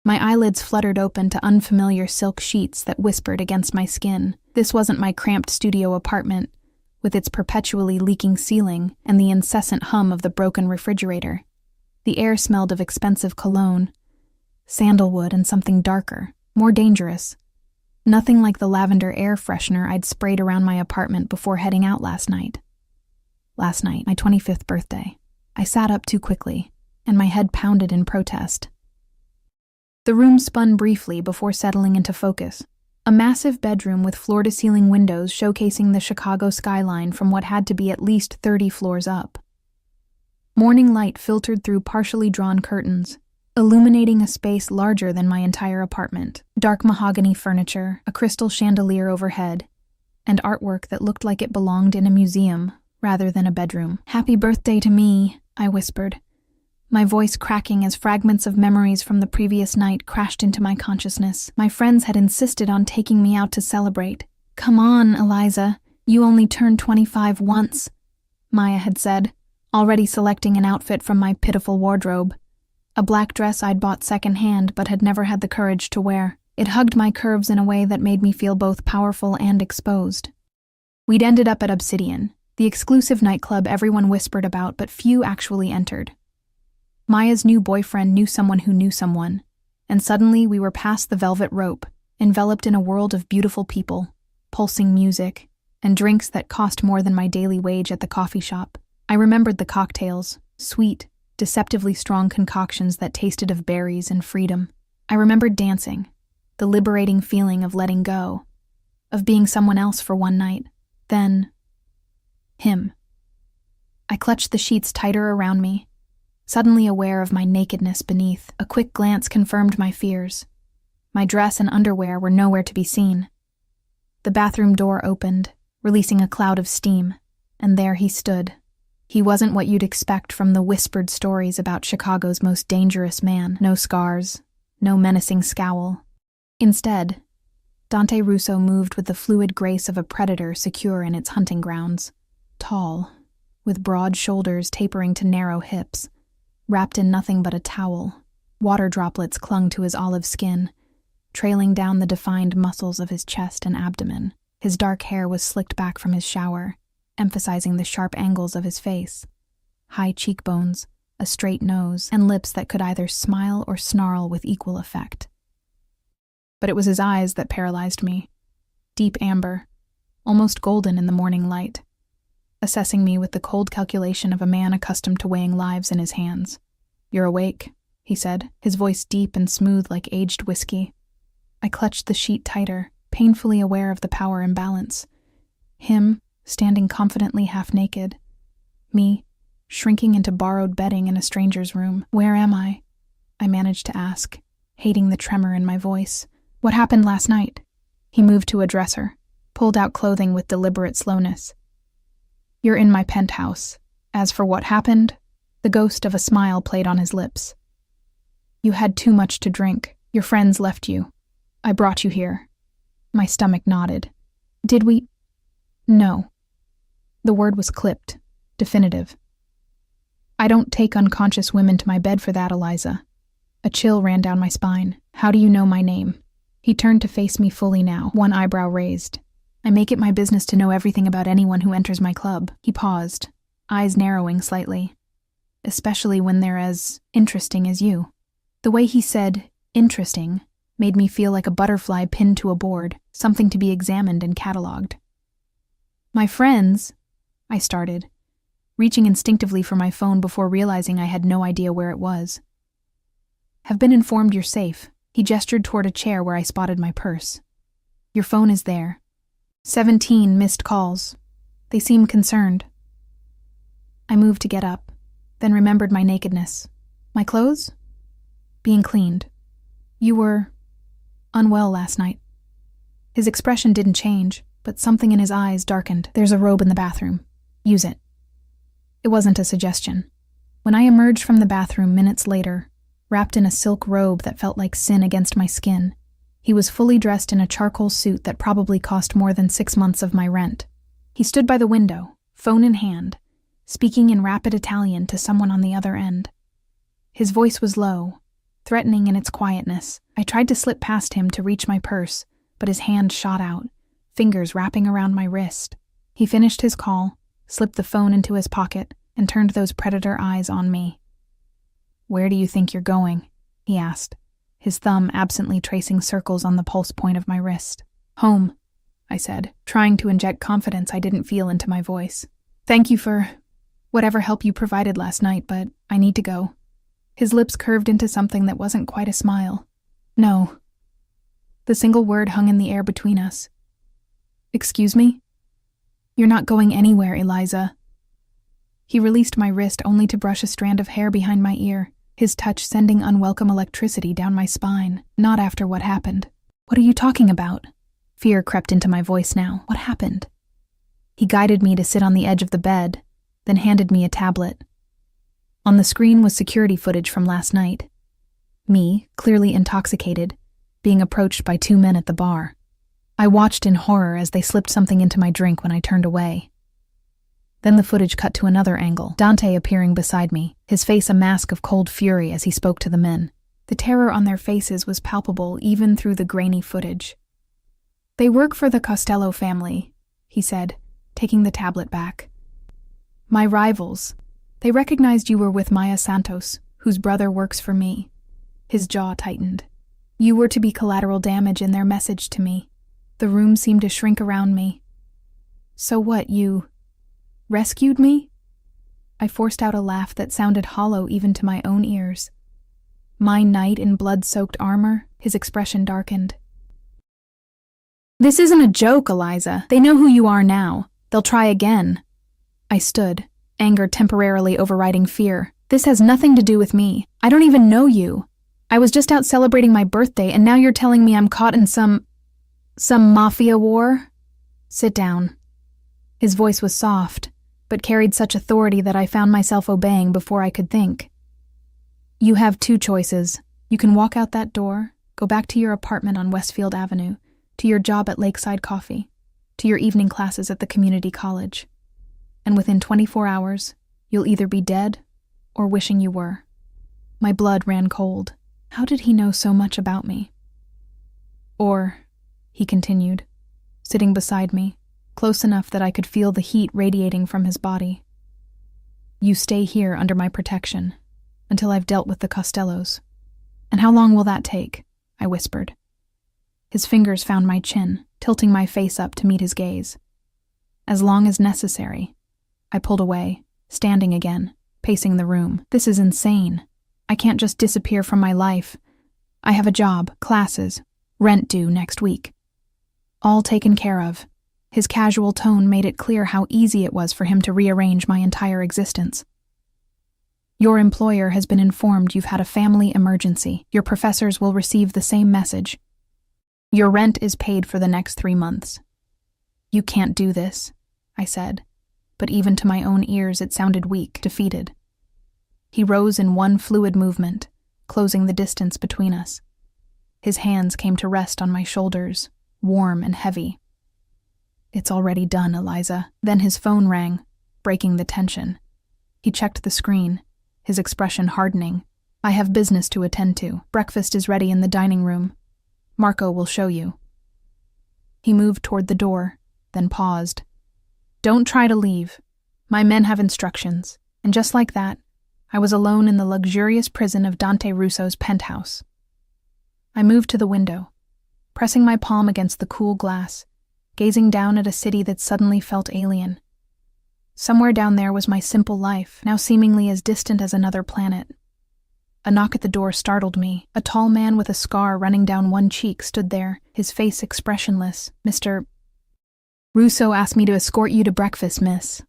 My eyelids fluttered open to unfamiliar silk sheets that whispered against my skin. This wasn't my cramped studio apartment, with its perpetually leaking ceiling and the incessant hum of the broken refrigerator. The air smelled of expensive cologne, sandalwood, and something darker, more dangerous. Nothing like the lavender air freshener I'd sprayed around my apartment before heading out last night. Last night, my 25th birthday. I sat up too quickly, and my head pounded in protest. The room spun briefly before settling into focus. A massive bedroom with floor-to-ceiling windows showcasing the Chicago skyline from what had to be at least 30 floors up. Morning light filtered through partially drawn curtains, illuminating a space larger than my entire apartment. Dark mahogany furniture, a crystal chandelier overhead, and artwork that looked like it belonged in a museum rather than a bedroom. "Happy birthday to me," I whispered, my voice cracking as fragments of memories from the previous night crashed into my consciousness. My friends had insisted on taking me out to celebrate. "Come on, Eliza, you only turned 25 once," Maya had said, already selecting an outfit from my pitiful wardrobe. A black dress I'd bought secondhand but had never had the courage to wear. It hugged my curves in a way that made me feel both powerful and exposed. We'd ended up at Obsidian, the exclusive nightclub everyone whispered about but few actually entered. Maya's new boyfriend knew someone who knew someone, and suddenly we were past the velvet rope, enveloped in a world of beautiful people, pulsing music, and drinks that cost more than my daily wage at the coffee shop. I remembered the cocktails, sweet, deceptively strong concoctions that tasted of berries and freedom. I remembered dancing, the liberating feeling of letting go, of being someone else for one night, then him. I clutched the sheets tighter around me, suddenly aware of my nakedness beneath. A quick glance confirmed my fears. My dress and underwear were nowhere to be seen. The bathroom door opened, releasing a cloud of steam, and there he stood. He wasn't what you'd expect from the whispered stories about Chicago's most dangerous man. No scars, no menacing scowl. Instead, Dante Russo moved with the fluid grace of a predator secure in its hunting grounds. Tall, with broad shoulders tapering to narrow hips, wrapped in nothing but a towel, water droplets clung to his olive skin, trailing down the defined muscles of his chest and abdomen. His dark hair was slicked back from his shower, emphasizing the sharp angles of his face, high cheekbones, a straight nose, and lips that could either smile or snarl with equal effect. But it was his eyes that paralyzed me, deep amber, almost golden in the morning light, assessing me with the cold calculation of a man accustomed to weighing lives in his hands. "You're awake," he said, his voice deep and smooth like aged whiskey. I clutched the sheet tighter, painfully aware of the power imbalance. Him, standing confidently half-naked. Me, shrinking into borrowed bedding in a stranger's room. "Where am I?" I managed to ask, hating the tremor in my voice. "What happened last night?" He moved to a dresser, pulled out clothing with deliberate slowness. "You're in my penthouse. As for what happened," the ghost of a smile played on his lips. "You had too much to drink. Your friends left you. I brought you here." My stomach nodded. "Did we?" "No." The word was clipped, definitive. "I don't take unconscious women to my bed for that, Eliza." A chill ran down my spine. "How do you know my name?" He turned to face me fully now, one eyebrow raised. "I make it my business to know everything about anyone who enters my club." He paused, eyes narrowing slightly. "Especially when they're as interesting as you." The way he said, "interesting," made me feel like a butterfly pinned to a board, something to be examined and catalogued. "My friends," I started, reaching instinctively for my phone before realizing I had no idea where it was. "Have been informed you're safe." He gestured toward a chair where I spotted my purse. "Your phone is there. 17 missed calls. They seem concerned." I moved to get up, then remembered my nakedness. "My clothes?" "Being cleaned." "You were unwell last night." His expression didn't change, but something in his eyes darkened. "There's a robe in the bathroom. Use it." It wasn't a suggestion. When I emerged from the bathroom minutes later, wrapped in a silk robe that felt like sin against my skin, he was fully dressed in a charcoal suit that probably cost more than 6 months of my rent. He stood by the window, phone in hand, speaking in rapid Italian to someone on the other end. His voice was low, threatening in its quietness. I tried to slip past him to reach my purse, but his hand shot out, fingers wrapping around my wrist. He finished his call, slipped the phone into his pocket, and turned those predator eyes on me. "Where do you think you're going?" he asked, his thumb absently tracing circles on the pulse point of my wrist. "Home," I said, trying to inject confidence I didn't feel into my voice. "Thank you for whatever help you provided last night, but I need to go." His lips curved into something that wasn't quite a smile. "No." The single word hung in the air between us. "Excuse me?" "You're not going anywhere, Eliza." He released my wrist only to brush a strand of hair behind my ear, his touch sending unwelcome electricity down my spine. "Not after what happened." "What are you talking about?" Fear crept into my voice now. "What happened?" He guided me to sit on the edge of the bed, then handed me a tablet. On the screen was security footage from last night. Me, clearly intoxicated, being approached by 2 men at the bar. I watched in horror as they slipped something into my drink when I turned away. Then the footage cut to another angle, Dante appearing beside me, his face a mask of cold fury as he spoke to the men. The terror on their faces was palpable even through the grainy footage. "They work for the Costello family," he said, taking the tablet back. "My rivals. They recognized you were with Maya Santos, whose brother works for me." His jaw tightened. "You were to be collateral damage in their message to me." The room seemed to shrink around me. "So what, you rescued me?" I forced out a laugh that sounded hollow even to my own ears. My knight in blood-soaked armor, his expression darkened. "This isn't a joke, Eliza. They know who you are now. They'll try again." I stood, anger temporarily overriding fear. "This has nothing to do with me. I don't even know you. I was just out celebrating my birthday, and now you're telling me I'm caught in some mafia war?" "Sit down." His voice was soft, but carried such authority that I found myself obeying before I could think. "You have 2 choices. You can walk out that door, go back to your apartment on Westfield Avenue, to your job at Lakeside Coffee, to your evening classes at the community college. And within 24 hours, you'll either be dead or wishing you were." My blood ran cold. How did he know so much about me? "Or," he continued, sitting beside me, close enough that I could feel the heat radiating from his body. "You stay here under my protection, until I've dealt with the Costellos." "And how long will that take?" I whispered. His fingers found my chin, tilting my face up to meet his gaze. "As long as necessary." I pulled away, standing again, pacing the room. "This is insane. I can't just disappear from my life. I have a job, classes, rent due next week. All taken care of." His casual tone made it clear how easy it was for him to rearrange my entire existence. "Your employer has been informed you've had a family emergency. Your professors will receive the same message. Your rent is paid for the next 3 months." "You can't do this," I said, but even to my own ears it sounded weak, defeated. He rose in one fluid movement, closing the distance between us. His hands came to rest on my shoulders, warm and heavy. "It's already done, Eliza." Then his phone rang, breaking the tension. He checked the screen, his expression hardening. "I have business to attend to. Breakfast is ready in the dining room. Marco will show you." He moved toward the door, then paused. "Don't try to leave. My men have instructions." And just like that, I was alone in the luxurious prison of Dante Russo's penthouse. I moved to the window, pressing my palm against the cool glass, gazing down at a city that suddenly felt alien. Somewhere down there was my simple life, now seemingly as distant as another planet. A knock at the door startled me. A tall man with a scar running down one cheek stood there, his face expressionless. "Mr. Russo asked me to escort you to breakfast, miss."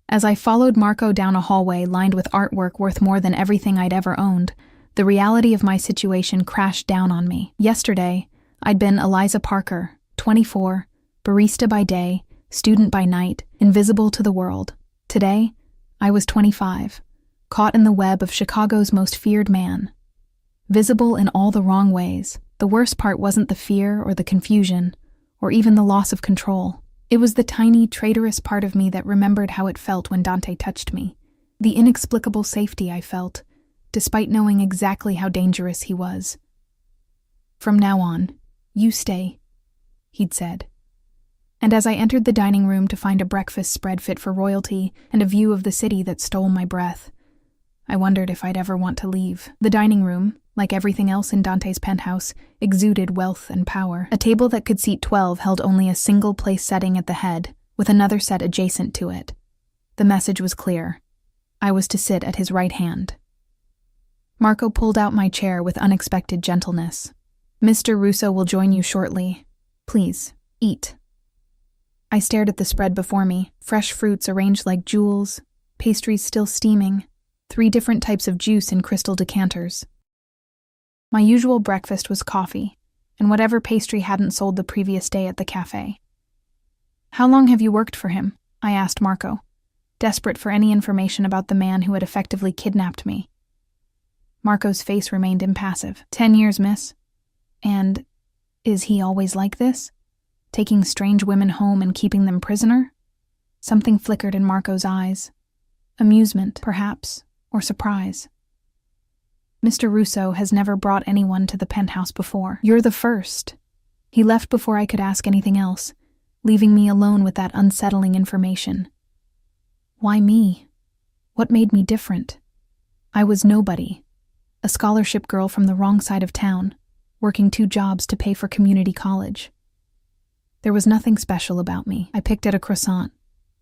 As I followed Marco down a hallway lined with artwork worth more than everything I'd ever owned, the reality of my situation crashed down on me. Yesterday, I'd been Eliza Parker, 24, barista by day, student by night, invisible to the world. Today, I was 25, caught in the web of Chicago's most feared man. Visible in all the wrong ways. The worst part wasn't the fear or the confusion, or even the loss of control. It was the tiny, traitorous part of me that remembered how it felt when Dante touched me, the inexplicable safety I felt, despite knowing exactly how dangerous he was. "From now on, you stay," he'd said. And as I entered the dining room to find a breakfast spread fit for royalty and a view of the city that stole my breath, I wondered if I'd ever want to leave. The dining room, like everything else in Dante's penthouse, exuded wealth and power. A table that could seat 12 held only a single place setting at the head, with another set adjacent to it. The message was clear. I was to sit at his right hand. Marco pulled out my chair with unexpected gentleness. "Mr. Russo will join you shortly. Please, eat." I stared at the spread before me, fresh fruits arranged like jewels, pastries still steaming, 3 different types of juice in crystal decanters. My usual breakfast was coffee, and whatever pastry hadn't sold the previous day at the cafe. "How long have you worked for him?" I asked Marco, desperate for any information about the man who had effectively kidnapped me. Marco's face remained impassive. 10 years, miss." "And is he always like this? Taking strange women home and keeping them prisoner?" Something flickered in Marco's eyes. Amusement, perhaps, or surprise. "Mr. Russo has never brought anyone to the penthouse before. You're the first." He left before I could ask anything else, leaving me alone with that unsettling information. Why me? What made me different? I was nobody. A scholarship girl from the wrong side of town, working 2 jobs to pay for community college. There was nothing special about me. I picked at a croissant,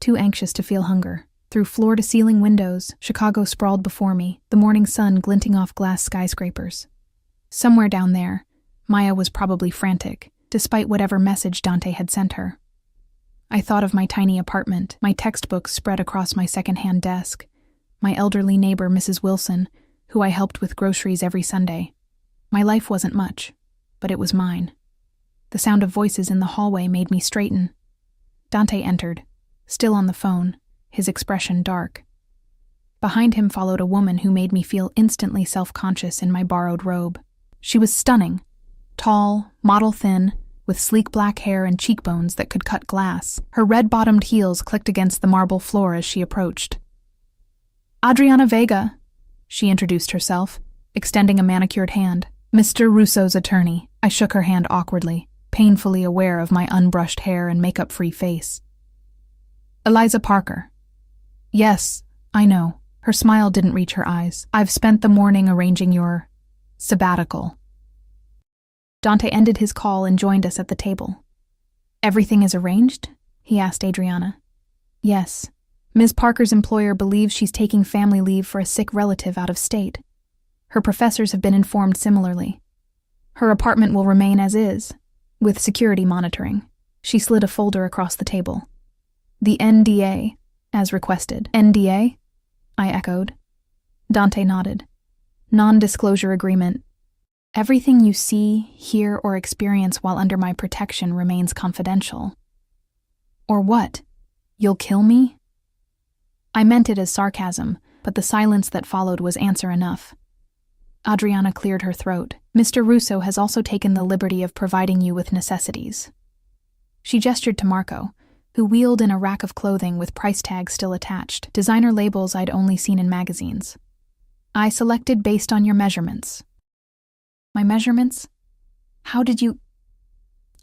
too anxious to feel hunger. Through floor-to-ceiling windows, Chicago sprawled before me, the morning sun glinting off glass skyscrapers. Somewhere down there, Maya was probably frantic, despite whatever message Dante had sent her. I thought of my tiny apartment, my textbooks spread across my second-hand desk, my elderly neighbor, Mrs. Wilson, who I helped with groceries every Sunday. My life wasn't much, but it was mine. The sound of voices in the hallway made me straighten. Dante entered, still on the phone, his expression dark. Behind him followed a woman who made me feel instantly self-conscious in my borrowed robe. She was stunning, tall, model-thin, with sleek black hair and cheekbones that could cut glass. Her red-bottomed heels clicked against the marble floor as she approached. "Adriana Vega," she introduced herself, extending a manicured hand. "Mr. Russo's attorney." I shook her hand awkwardly, painfully aware of my unbrushed hair and makeup-free face. "Eliza Parker." "Yes, I know." Her smile didn't reach her eyes. "I've spent the morning arranging your sabbatical." Dante ended his call and joined us at the table. "Everything is arranged?" he asked Adriana. "Yes. Ms. Parker's employer believes she's taking family leave for a sick relative out of state. Her professors have been informed similarly. Her apartment will remain as is, with security monitoring." She slid a folder across the table. "The NDA, as requested." "NDA?" I echoed. Dante nodded. "Non-disclosure agreement. Everything you see, hear, or experience while under my protection remains confidential." "Or what? You'll kill me?" I meant it as sarcasm, but the silence that followed was answer enough. Adriana cleared her throat. "Mr. Russo has also taken the liberty of providing you with necessities." She gestured to Marco, who wheeled in a rack of clothing with price tags still attached, designer labels I'd only seen in magazines. "I selected based on your measurements." "My measurements? How did you—"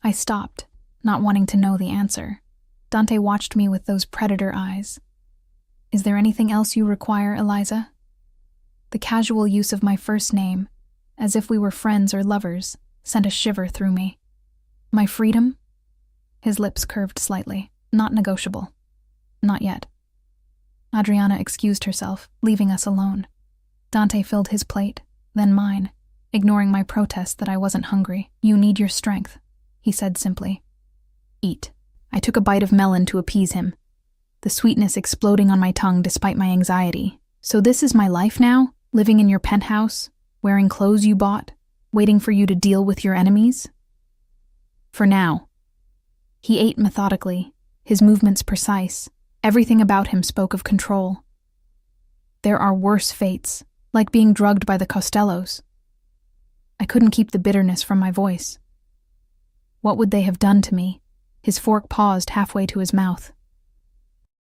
I stopped, not wanting to know the answer. Dante watched me with those predator eyes. "Is there anything else you require, Eliza?" The casual use of my first name, as if we were friends or lovers, sent a shiver through me. "My freedom?" His lips curved slightly. "Not negotiable. Not yet." Adriana excused herself, leaving us alone. Dante filled his plate, then mine, ignoring my protest that I wasn't hungry. "You need your strength," he said simply. "Eat." I took a bite of melon to appease him, the sweetness exploding on my tongue despite my anxiety. "So this is my life now? Living in your penthouse, wearing clothes you bought, waiting for you to deal with your enemies?" "For now." He ate methodically, his movements precise. Everything about him spoke of control. "There are worse fates, like being drugged by the Costellos." I couldn't keep the bitterness from my voice. What would they have done to me? His fork paused halfway to his mouth.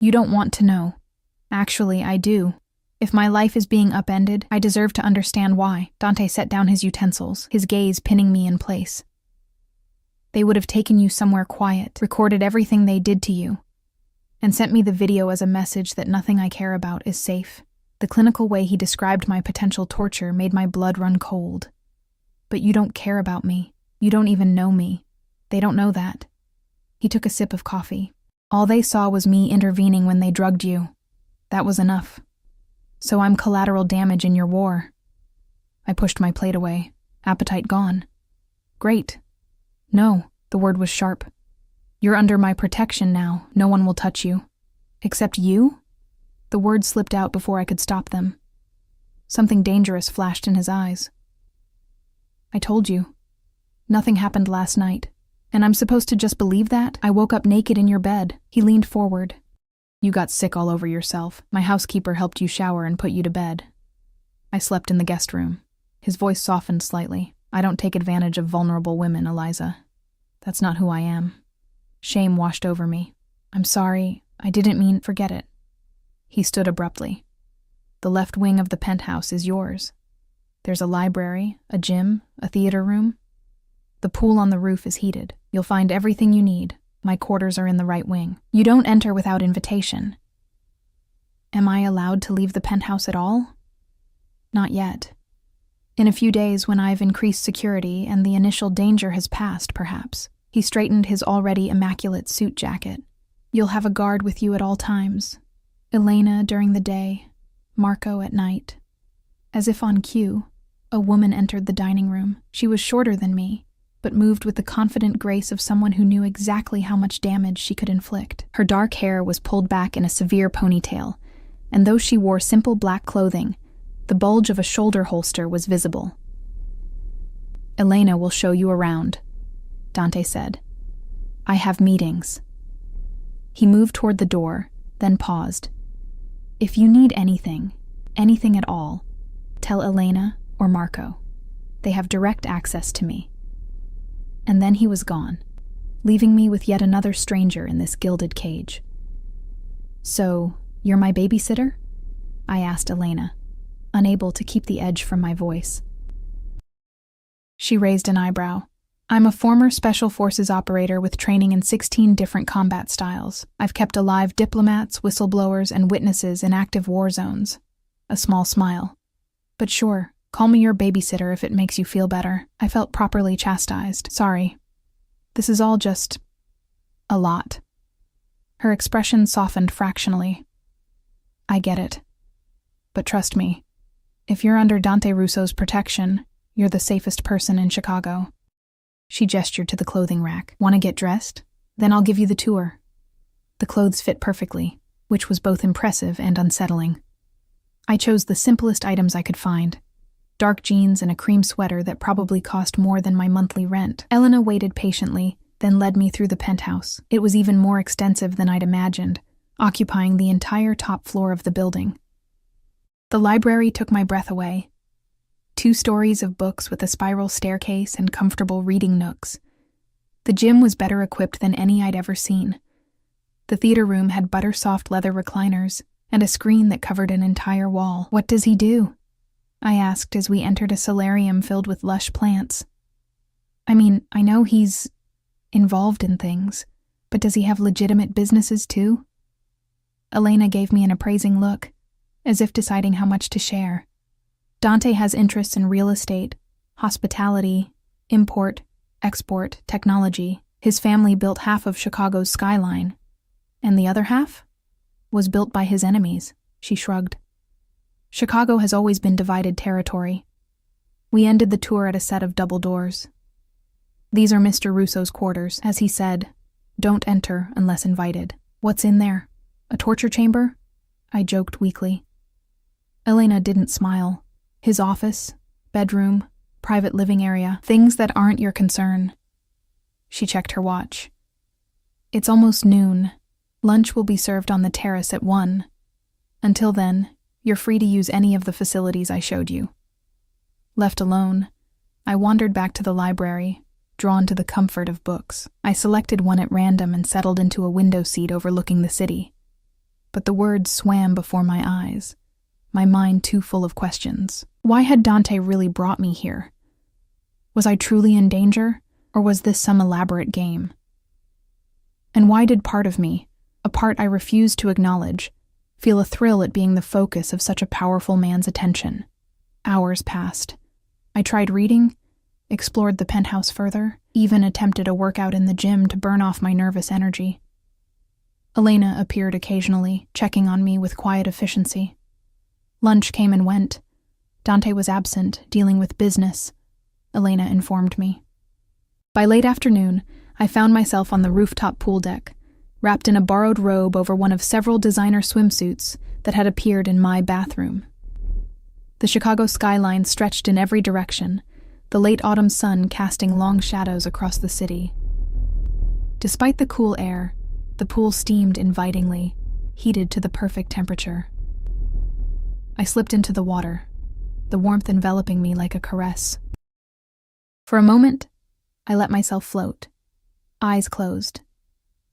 "You don't want to know. Actually, I do. If my life is being upended, I deserve to understand why. Dante set down his utensils, his gaze pinning me in place. They would have taken you somewhere quiet, recorded everything they did to you, and sent me the video as a message that nothing I care about is safe. The clinical way he described my potential torture made my blood run cold. But you don't care about me. You don't even know me. They don't know that. He took a sip of coffee. All they saw was me intervening when they drugged you. That was enough. So I'm collateral damage in your war. I pushed my plate away, appetite gone. Great. No, the word was sharp. You're under my protection now. No one will touch you. Except you? The words slipped out before I could stop them. Something dangerous flashed in his eyes. I told you. Nothing happened last night. And I'm supposed to just believe that? I woke up naked in your bed. He leaned forward. You got sick all over yourself. My housekeeper helped you shower and put you to bed. I slept in the guest room. His voice softened slightly. I don't take advantage of vulnerable women, Eliza. That's not who I am. Shame washed over me. I'm sorry. I didn't mean... Forget it. He stood abruptly. The left wing of the penthouse is yours. There's a library, a gym, a theater room. The pool on the roof is heated. You'll find everything you need. My quarters are in the right wing. You don't enter without invitation. Am I allowed to leave the penthouse at all? Not yet. In a few days, when I've increased security and the initial danger has passed, perhaps. He straightened his already immaculate suit jacket. You'll have a guard with you at all times. Elena during the day, Marco at night. As if on cue, a woman entered the dining room. She was shorter than me, but moved with the confident grace of someone who knew exactly how much damage she could inflict. Her dark hair was pulled back in a severe ponytail, and though she wore simple black clothing, the bulge of a shoulder holster was visible. Elena will show you around, Dante said. I have meetings. He moved toward the door, then paused. If you need anything at all, tell Elena or Marco. They have direct access to me. And then he was gone, leaving me with yet another stranger in this gilded cage. So, you're my babysitter? I asked Elena, unable to keep the edge from my voice. She raised an eyebrow. I'm a former Special Forces operator with training in 16 different combat styles. I've kept alive diplomats, whistleblowers, and witnesses in active war zones. A small smile. But sure, call me your babysitter if it makes you feel better. I felt properly chastised. Sorry. This is all just... a lot. Her expression softened fractionally. I get it. But trust me, if you're under Dante Russo's protection, you're the safest person in Chicago. She gestured to the clothing rack. Want to get dressed? Then I'll give you the tour. The clothes fit perfectly, which was both impressive and unsettling. I chose the simplest items I could find. Dark jeans and a cream sweater that probably cost more than my monthly rent. Elena waited patiently, then led me through the penthouse. It was even more extensive than I'd imagined, occupying the entire top floor of the building. The library took my breath away. 2 stories of books with a spiral staircase and comfortable reading nooks. The gym was better equipped than any I'd ever seen. The theater room had butter-soft leather recliners and a screen that covered an entire wall. What does he do? I asked as we entered a solarium filled with lush plants. I mean, I know he's involved in things, but does he have legitimate businesses too? Elena gave me an appraising look, as if deciding how much to share. Dante has interests in real estate, hospitality, import, export, technology. His family built half of Chicago's skyline, and the other half was built by his enemies. She shrugged. Chicago has always been divided territory. We ended the tour at a set of double doors. These are Mr. Russo's quarters. As he said, don't enter unless invited. What's in there? A torture chamber? I joked weakly. Elena didn't smile. His office, bedroom, private living area, things that aren't your concern. She checked her watch. It's almost noon. Lunch will be served on the terrace at 1. Until then, you're free to use any of the facilities I showed you. Left alone, I wandered back to the library, drawn to the comfort of books. I selected one at random and settled into a window seat overlooking the city. But the words swam before my eyes. my mind too full of questions. Why had Dante really brought me here? Was I truly in danger, or was this some elaborate game? And why did part of me, a part I refused to acknowledge, feel a thrill at being the focus of such a powerful man's attention? Hours passed. I tried reading, explored the penthouse further, even attempted a workout in the gym to burn off my nervous energy. Elena appeared occasionally, checking on me with quiet efficiency. Lunch came and went. Dante was absent, dealing with business, Elena informed me. By late afternoon, I found myself on the rooftop pool deck, wrapped in a borrowed robe over one of several designer swimsuits that had appeared in my bathroom. The Chicago skyline stretched in every direction, the late autumn sun casting long shadows across the city. Despite the cool air, the pool steamed invitingly, heated to the perfect temperature. I slipped into the water, the warmth enveloping me like a caress. For a moment, I let myself float, eyes closed,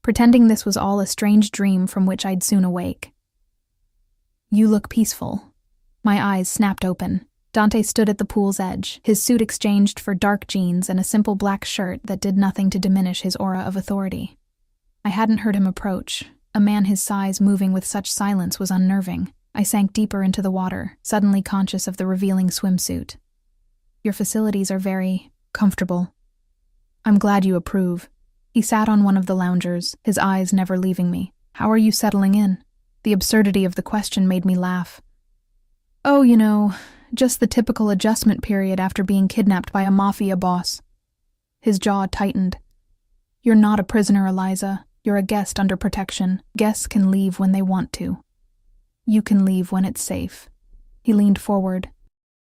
pretending this was all a strange dream from which I'd soon awake. "You look peaceful." My eyes snapped open. Dante stood at the pool's edge, his suit exchanged for dark jeans and a simple black shirt that did nothing to diminish his aura of authority. I hadn't heard him approach. A man his size moving with such silence was unnerving. I sank deeper into the water, suddenly conscious of the revealing swimsuit. "Your facilities are very comfortable. I'm glad you approve." He sat on one of the loungers, his eyes never leaving me. "How are you settling in?" The absurdity of the question made me laugh. "Oh, just the typical adjustment period after being kidnapped by a Mafia boss." His jaw tightened. "You're not a prisoner, Eliza. You're a guest under protection. Guests can leave when they want to. You can leave when it's safe." He leaned forward.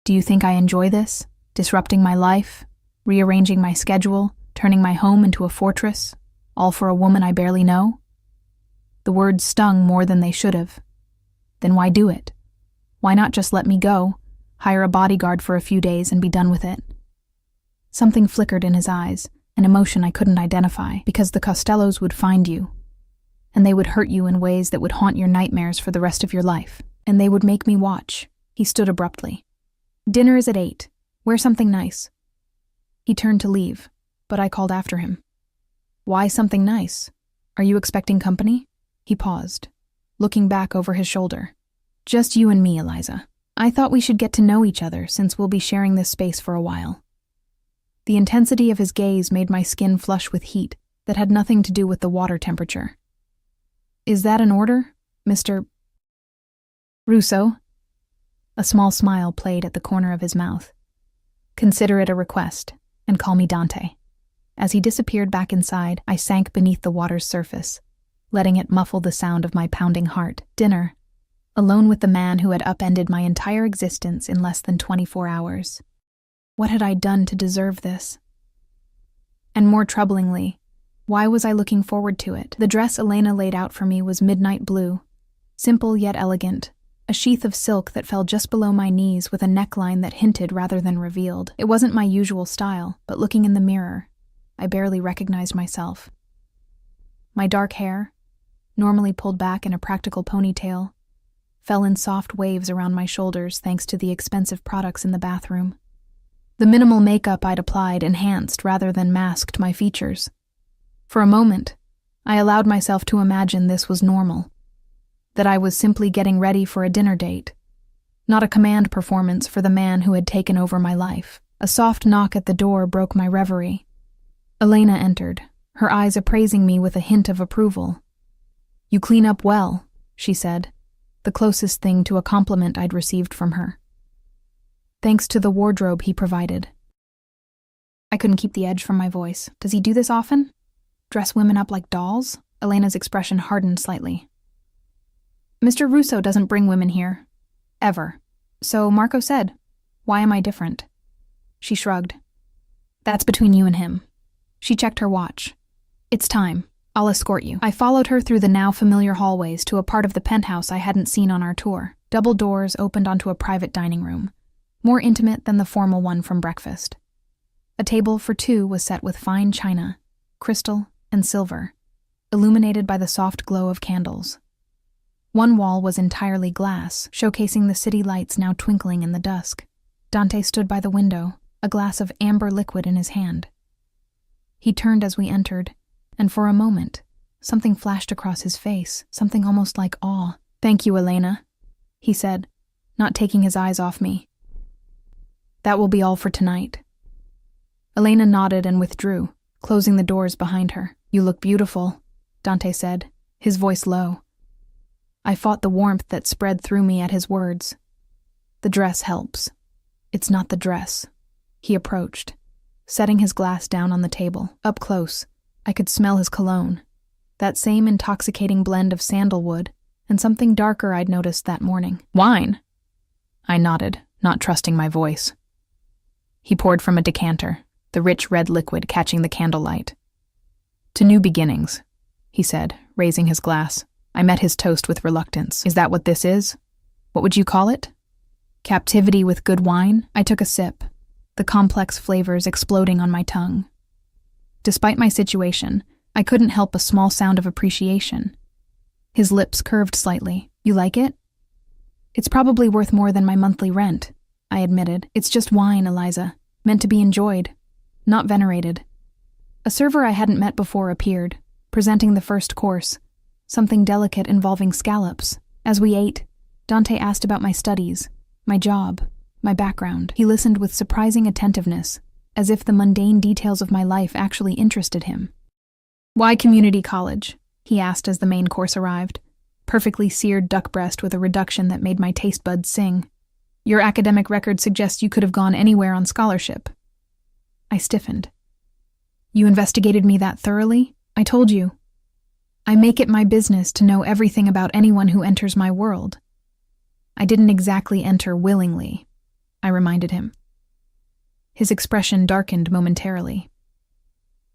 "Do you think I enjoy this? Disrupting my life? Rearranging my schedule? Turning my home into a fortress? All for a woman I barely know?" The words stung more than they should have. "Then why do it? Why not just let me go, hire a bodyguard for a few days and be done with it?" Something flickered in his eyes, an emotion I couldn't identify, because the Costellos would find you. And they would hurt you in ways that would haunt your nightmares for the rest of your life. And they would make me watch. He stood abruptly. "Dinner is at 8. Wear something nice." He turned to leave, but I called after him. "Why something nice? Are you expecting company?" He paused, looking back over his shoulder. "Just you and me, Eliza. I thought we should get to know each other since we'll be sharing this space for a while." The intensity of his gaze made my skin flush with heat that had nothing to do with the water temperature. "Is that an order, Mr. Russo?" A small smile played at the corner of his mouth. "Consider it a request, and call me Dante." As he disappeared back inside, I sank beneath the water's surface, letting it muffle the sound of my pounding heart. Dinner, alone with the man who had upended my entire existence in less than 24 hours. What had I done to deserve this? And more troublingly, why was I looking forward to it? The dress Elena laid out for me was midnight blue, simple yet elegant, a sheath of silk that fell just below my knees with a neckline that hinted rather than revealed. It wasn't my usual style, but looking in the mirror, I barely recognized myself. My dark hair, normally pulled back in a practical ponytail, fell in soft waves around my shoulders thanks to the expensive products in the bathroom. The minimal makeup I'd applied enhanced rather than masked my features. For a moment, I allowed myself to imagine this was normal, that I was simply getting ready for a dinner date, not a command performance for the man who had taken over my life. A soft knock at the door broke my reverie. Elena entered, her eyes appraising me with a hint of approval. "You clean up well," she said, the closest thing to a compliment I'd received from her. "Thanks to the wardrobe he provided." I couldn't keep the edge from my voice. "Does he do this often? Dress women up like dolls?" Elena's expression hardened slightly. "Mr. Russo doesn't bring women here. Ever. So Marco said, why am I different?" She shrugged. "That's between you and him." She checked her watch. "It's time. I'll escort you." I followed her through the now familiar hallways to a part of the penthouse I hadn't seen on our tour. Double doors opened onto a private dining room, more intimate than the formal one from breakfast. A table for two was set with fine china, crystal, and silver, illuminated by the soft glow of candles. One wall was entirely glass, showcasing the city lights now twinkling in the dusk. Dante stood by the window, a glass of amber liquid in his hand. He turned as we entered, and for a moment, something flashed across his face, something almost like awe. "Thank you, Elena," he said, not taking his eyes off me. "That will be all for tonight." Elena nodded and withdrew, closing the doors behind her. "You look beautiful," Dante said, his voice low. I fought the warmth that spread through me at his words. "The dress helps. It's not the dress." He approached, setting his glass down on the table. Up close, I could smell his cologne, that same intoxicating blend of sandalwood and something darker I'd noticed that morning. "Wine?" I nodded, not trusting my voice. He poured from a decanter, the rich red liquid catching the candlelight. "To new beginnings," he said, raising his glass. I met his toast with reluctance. "Is that what this is? What would you call it? Captivity with good wine?" I took a sip, the complex flavors exploding on my tongue. Despite my situation, I couldn't help a small sound of appreciation. His lips curved slightly. "You like it?" "It's probably worth more than my monthly rent," I admitted. "It's just wine, Eliza, meant to be enjoyed, not venerated." A server I hadn't met before appeared, presenting the first course, something delicate involving scallops. As we ate, Dante asked about my studies, my job, my background. He listened with surprising attentiveness, as if the mundane details of my life actually interested him. "Why community college?" he asked as the main course arrived, perfectly seared duck breast with a reduction that made my taste buds sing. "Your academic record suggests you could have gone anywhere on scholarship." I stiffened. "You investigated me that thoroughly? I told you. I make it my business to know everything about anyone who enters my world." "I didn't exactly enter willingly," I reminded him. His expression darkened momentarily.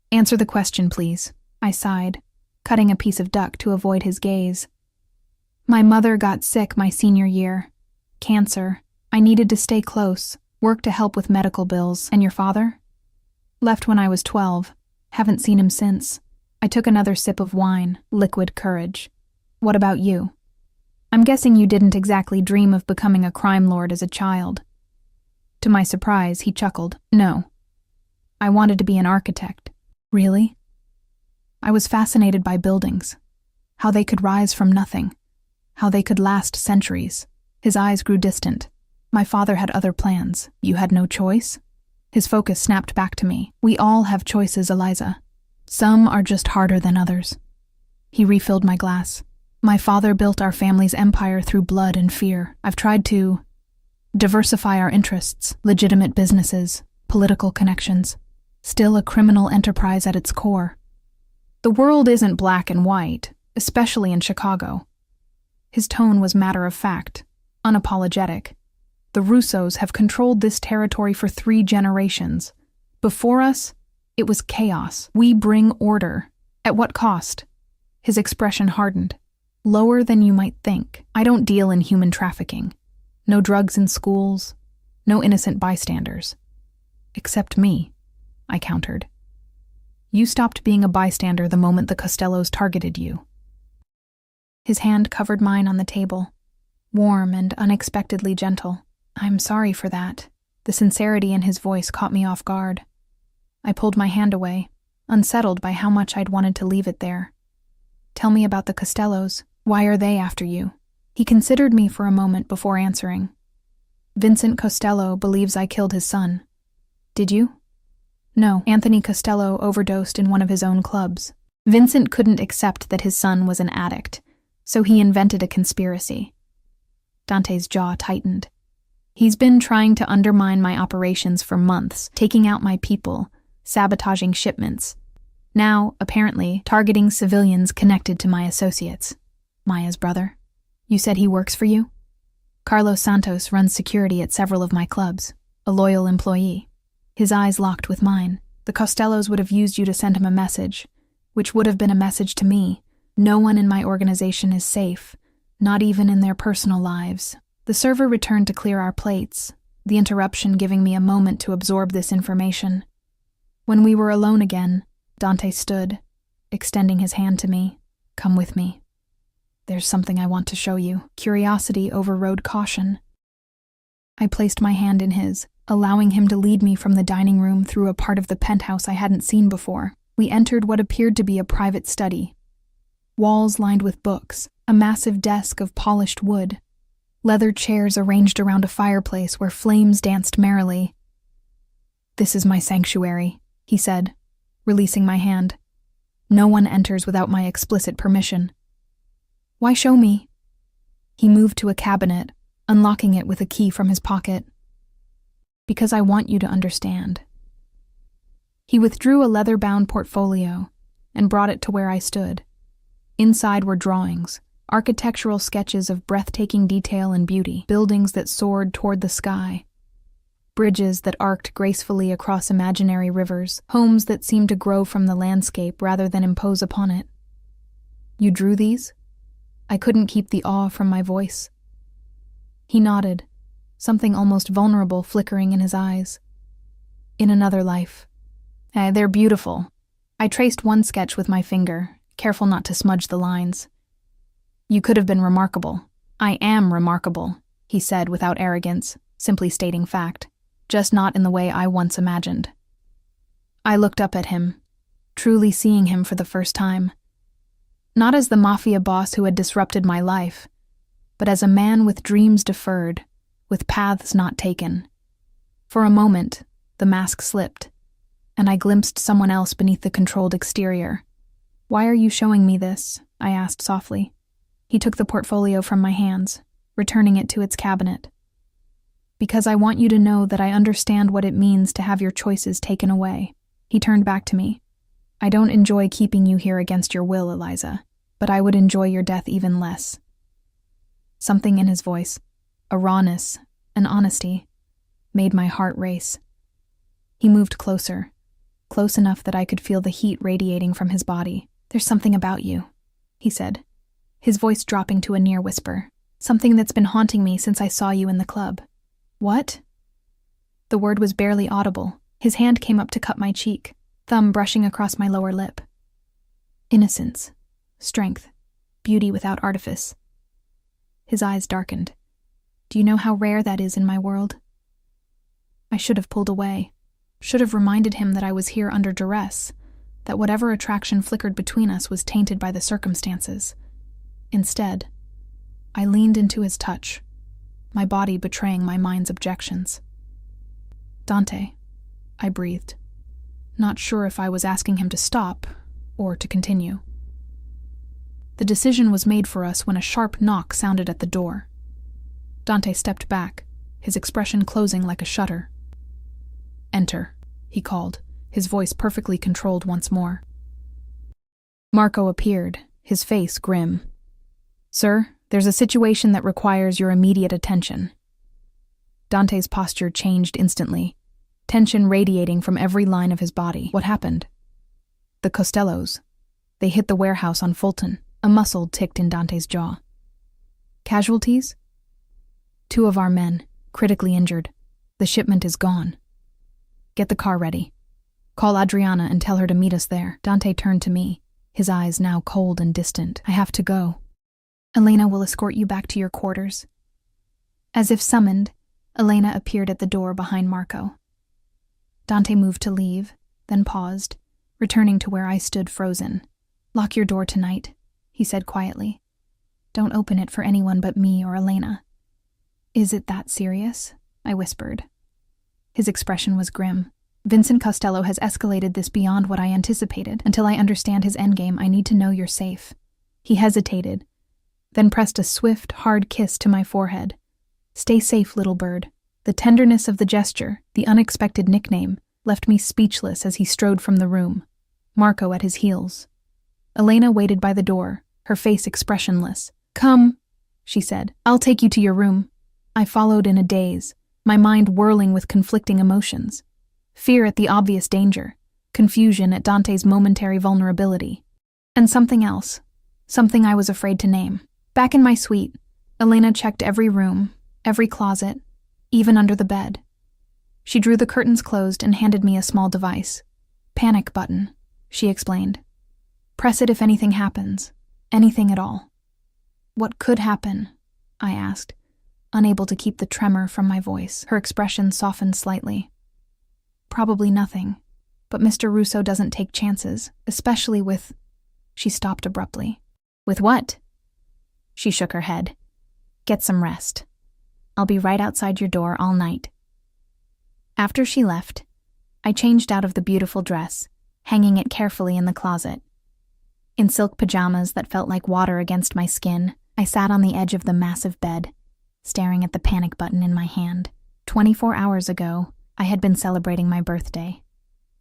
"Answer the question, please," I sighed, cutting a piece of duck to avoid his gaze. "My mother got sick my senior year. Cancer. I needed to stay close, work to help with medical bills. And your father?" "Left when I was 12. Haven't seen him since." I took another sip of wine, liquid courage. "What about you?" "I'm guessing you didn't exactly dream of becoming a crime lord as a child." To my surprise, he chuckled. "No. I wanted to be an architect." "Really?" "I was fascinated by buildings, how they could rise from nothing, how they could last centuries." His eyes grew distant. "My father had other plans. You had no choice?" His focus snapped back to me. "We all have choices, Eliza. Some are just harder than others." He refilled my glass. "My father built our family's empire through blood and fear. I've tried to diversify our interests, legitimate businesses, political connections. Still a criminal enterprise at its core. The world isn't black and white, especially in Chicago." His tone was matter-of-fact, unapologetic. "The Russos have controlled this territory for 3 generations. Before us, it was chaos. We bring order. At what cost?" His expression hardened. "Lower than you might think. I don't deal in human trafficking. No drugs in schools. No innocent bystanders." "Except me," I countered. "You stopped being a bystander the moment the Costellos targeted you." His hand covered mine on the table, warm and unexpectedly gentle. "I'm sorry for that." The sincerity in his voice caught me off guard. I pulled my hand away, unsettled by how much I'd wanted to leave it there. "Tell me about the Costellos. Why are they after you?" He considered me for a moment before answering. "Vincent Costello believes I killed his son." "Did you?" "No, Anthony Costello overdosed in one of his own clubs. Vincent couldn't accept that his son was an addict, so he invented a conspiracy." Dante's jaw tightened. "He's been trying to undermine my operations for months, taking out my people, sabotaging shipments. Now, apparently, targeting civilians connected to my associates." "Maya's brother? You said he works for you?" "Carlos Santos runs security at several of my clubs, a loyal employee." His eyes locked with mine. "The Costellos would have used you to send him a message, which would have been a message to me. No one in my organization is safe, not even in their personal lives." The server returned to clear our plates, the interruption giving me a moment to absorb this information. When we were alone again, Dante stood, extending his hand to me. "Come with me." There's something I want to show you. Curiosity overrode caution. I placed my hand in his, allowing him to lead me from the dining room through a part of the penthouse I hadn't seen before. We entered what appeared to be a private study. Walls lined with books, a massive desk of polished wood, leather chairs arranged around a fireplace where flames danced merrily. "This is my sanctuary," he said, releasing my hand. "No one enters without my explicit permission." "Why show me?" He moved to a cabinet, unlocking it with a key from his pocket. "Because I want you to understand." He withdrew a leather-bound portfolio and brought it to where I stood. Inside were drawings, architectural sketches of breathtaking detail and beauty, buildings that soared toward the sky, bridges that arced gracefully across imaginary rivers, homes that seemed to grow from the landscape rather than impose upon it. "You drew these?" I couldn't keep the awe from my voice. He nodded, something almost vulnerable flickering in his eyes. "In another life." They're beautiful." I traced one sketch with my finger, careful not to smudge the lines. "You could have been remarkable." "I am remarkable," he said without arrogance, simply stating fact, just not in the way I once imagined. I looked up at him, truly seeing him for the first time. Not as the Mafia boss who had disrupted my life, but as a man with dreams deferred, with paths not taken. For a moment, the mask slipped, and I glimpsed someone else beneath the controlled exterior. "Why are you showing me this?" I asked softly. He took the portfolio from my hands, returning it to its cabinet. "Because I want you to know that I understand what it means to have your choices taken away." He turned back to me. "I don't enjoy keeping you here against your will, Eliza, but I would enjoy your death even less." Something in his voice, a rawness, an honesty, made my heart race. He moved closer, close enough that I could feel the heat radiating from his body. "There's something about you," he said, his voice dropping to a near whisper. "Something that's been haunting me since I saw you in the club." "What?" The word was barely audible. His hand came up to cup my cheek, thumb brushing across my lower lip. "Innocence, strength, beauty without artifice." His eyes darkened. "Do you know how rare that is in my world?" I should have pulled away, should have reminded him that I was here under duress, that whatever attraction flickered between us was tainted by the circumstances. Instead, I leaned into his touch, my body betraying my mind's objections. "Dante," I breathed, not sure if I was asking him to stop or to continue. The decision was made for us when a sharp knock sounded at the door. Dante stepped back, his expression closing like a shutter. "Enter," he called, his voice perfectly controlled once more. Marco appeared, his face grim. "Sir, there's a situation that requires your immediate attention." Dante's posture changed instantly, tension radiating from every line of his body. "What happened?" "The Costellos. They hit the warehouse on Fulton." A muscle ticked in Dante's jaw. "Casualties?" "2 of our men, critically injured. The shipment is gone." "Get the car ready. Call Adriana and tell her to meet us there." Dante turned to me, his eyes now cold and distant. "I have to go. Elena will escort you back to your quarters." As if summoned, Elena appeared at the door behind Marco. Dante moved to leave, then paused, returning to where I stood frozen. "Lock your door tonight," he said quietly. "Don't open it for anyone but me or Elena." "Is it that serious?" I whispered. His expression was grim. "Vincent Costello has escalated this beyond what I anticipated. Until I understand his endgame, I need to know you're safe." He hesitated, then pressed a swift, hard kiss to my forehead. "Stay safe, little bird." The tenderness of the gesture, the unexpected nickname, left me speechless as he strode from the room, Marco at his heels. Elena waited by the door, her face expressionless. "Come," she said. "I'll take you to your room." I followed in a daze, my mind whirling with conflicting emotions. Fear at the obvious danger, confusion at Dante's momentary vulnerability, and something else, something I was afraid to name. Back in my suite, Elena checked every room, every closet, even under the bed. She drew the curtains closed and handed me a small device. "Panic button," she explained. "Press it if anything happens, anything at all." What could happen? I asked, unable to keep the tremor from my voice. Her expression softened slightly. Probably nothing, but Mr. Russo doesn't take chances, especially with… She stopped abruptly. With what? She shook her head. Get some rest. I'll be right outside your door all night. After she left, I changed out of the beautiful dress, hanging it carefully in the closet. In silk pajamas that felt like water against my skin, I sat on the edge of the massive bed, staring at the panic button in my hand. 24 hours ago, I had been celebrating my birthday,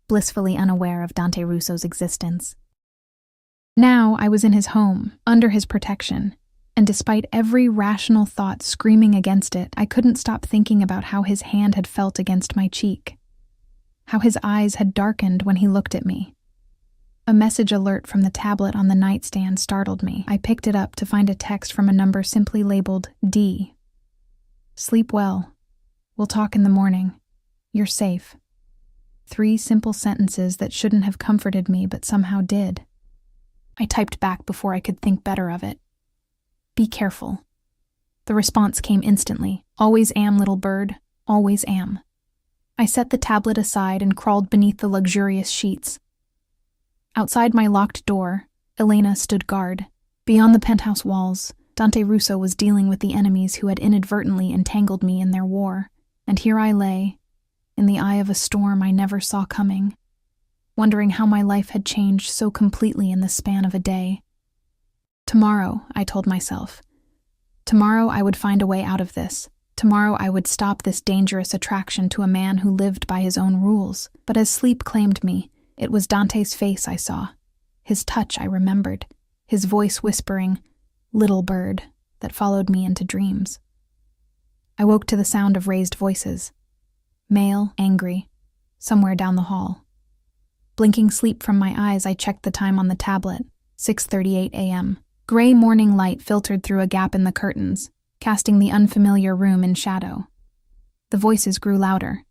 blissfully unaware of Dante Russo's existence. Now I was in his home, under his protection, and despite every rational thought screaming against it, I couldn't stop thinking about how his hand had felt against my cheek, how his eyes had darkened when he looked at me. A message alert from the tablet on the nightstand startled me. I picked it up to find a text from a number simply labeled D. Sleep well. We'll talk in the morning. You're safe. 3 simple sentences that shouldn't have comforted me but somehow did. I typed back before I could think better of it. Be careful. The response came instantly. Always am, little bird. Always am. I set the tablet aside and crawled beneath the luxurious sheets. Outside my locked door, Elena stood guard. Beyond the penthouse walls, Dante Russo was dealing with the enemies who had inadvertently entangled me in their war, and here I lay, in the eye of a storm I never saw coming, wondering how my life had changed so completely in the span of a day. Tomorrow, I told myself. Tomorrow I would find a way out of this. Tomorrow I would stop this dangerous attraction to a man who lived by his own rules. But as sleep claimed me, it was Dante's face I saw. His touch I remembered. His voice whispering, "Little bird," that followed me into dreams. I woke to the sound of raised voices. Male, angry, somewhere down the hall. Blinking sleep from my eyes, I checked the time on the tablet, 6:38 a.m. Gray morning light filtered through a gap in the curtains, casting the unfamiliar room in shadow. The voices grew louder.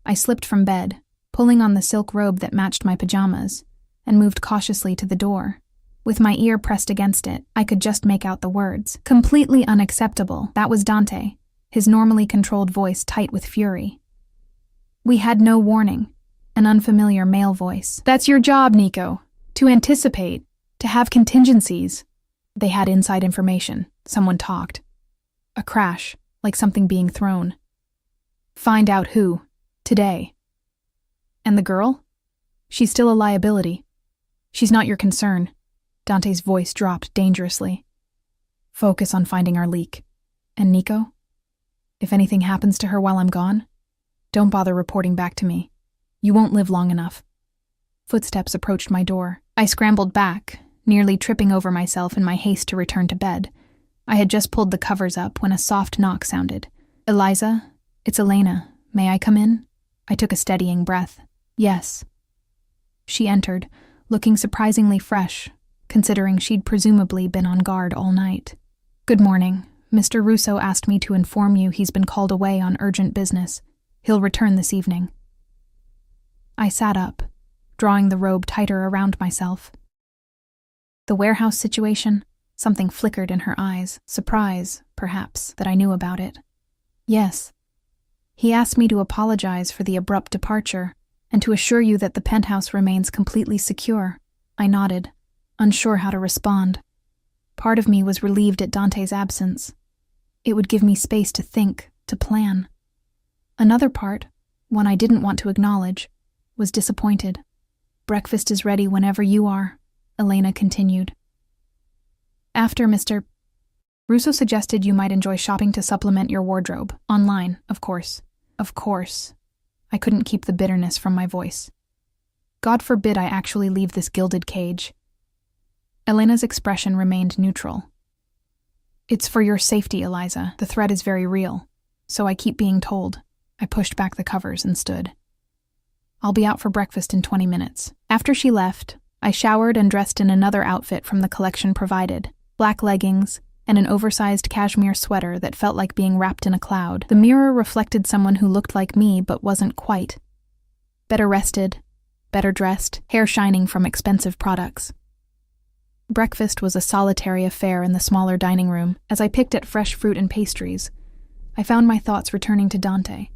I slipped from bed, pulling on the silk robe that matched my pajamas, and moved cautiously to the door. With my ear pressed against it, I could just make out the words. Completely unacceptable. That was Dante, his normally controlled voice tight with fury. We had no warning. An unfamiliar male voice. That's your job, Nico. To anticipate. To have contingencies. They had inside information. Someone talked. A crash, like something being thrown. Find out who. Today. And the girl? She's still a liability. She's not your concern. Dante's voice dropped dangerously. Focus on finding our leak. And Nico? If anything happens to her while I'm gone, don't bother reporting back to me. You won't live long enough. Footsteps approached my door. I scrambled back, nearly tripping over myself in my haste to return to bed. I had just pulled the covers up when a soft knock sounded. Eliza, it's Elena. May I come in? I took a steadying breath. Yes. She entered, looking surprisingly fresh, considering she'd presumably been on guard all night. Good morning. Mr. Russo asked me to inform you he's been called away on urgent business. He'll return this evening. I sat up, drawing the robe tighter around myself. The warehouse situation, something flickered in her eyes, surprise, perhaps, that I knew about it. Yes. He asked me to apologize for the abrupt departure and to assure you that the penthouse remains completely secure. I nodded, unsure how to respond. Part of me was relieved at Dante's absence. It would give me space to think, to plan. Another part, one I didn't want to acknowledge, was disappointed. Breakfast is ready whenever you are, Elena continued. After Mr. Russo suggested you might enjoy shopping to supplement your wardrobe. Online, of course. Of course. I couldn't keep the bitterness from my voice. God forbid I actually leave this gilded cage. Elena's expression remained neutral. It's for your safety, Eliza. The threat is very real. So I keep being told. I pushed back the covers and stood. I'll be out for breakfast in 20 minutes. After she left, I showered and dressed in another outfit from the collection provided. Black leggings and an oversized cashmere sweater that felt like being wrapped in a cloud. The mirror reflected someone who looked like me but wasn't quite. Better rested, better dressed, hair shining from expensive products. Breakfast was a solitary affair in the smaller dining room. As I picked at fresh fruit and pastries, I found my thoughts returning to Dante,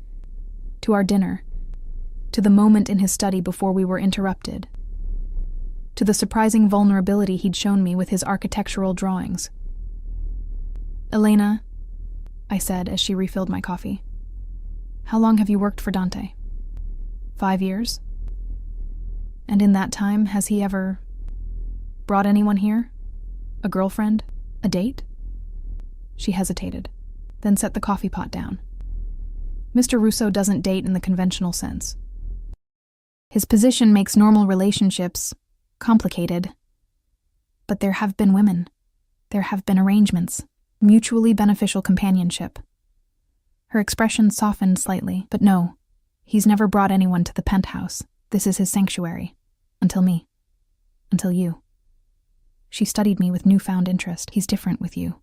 to our dinner, to the moment in his study before we were interrupted, to the surprising vulnerability he'd shown me with his architectural drawings. "Elena," I said as she refilled my coffee, "how long have you worked for Dante?" 5 years? And in that time, has he ever brought anyone here? A girlfriend? A date?" She hesitated, then set the coffee pot down. "Mr. Russo doesn't date in the conventional sense. His position makes normal relationships complicated. But there have been women. There have been arrangements, mutually beneficial companionship." Her expression softened slightly, but no, he's never brought anyone to the penthouse. This is his sanctuary. Until me. Until you. She studied me with newfound interest. "He's different with you.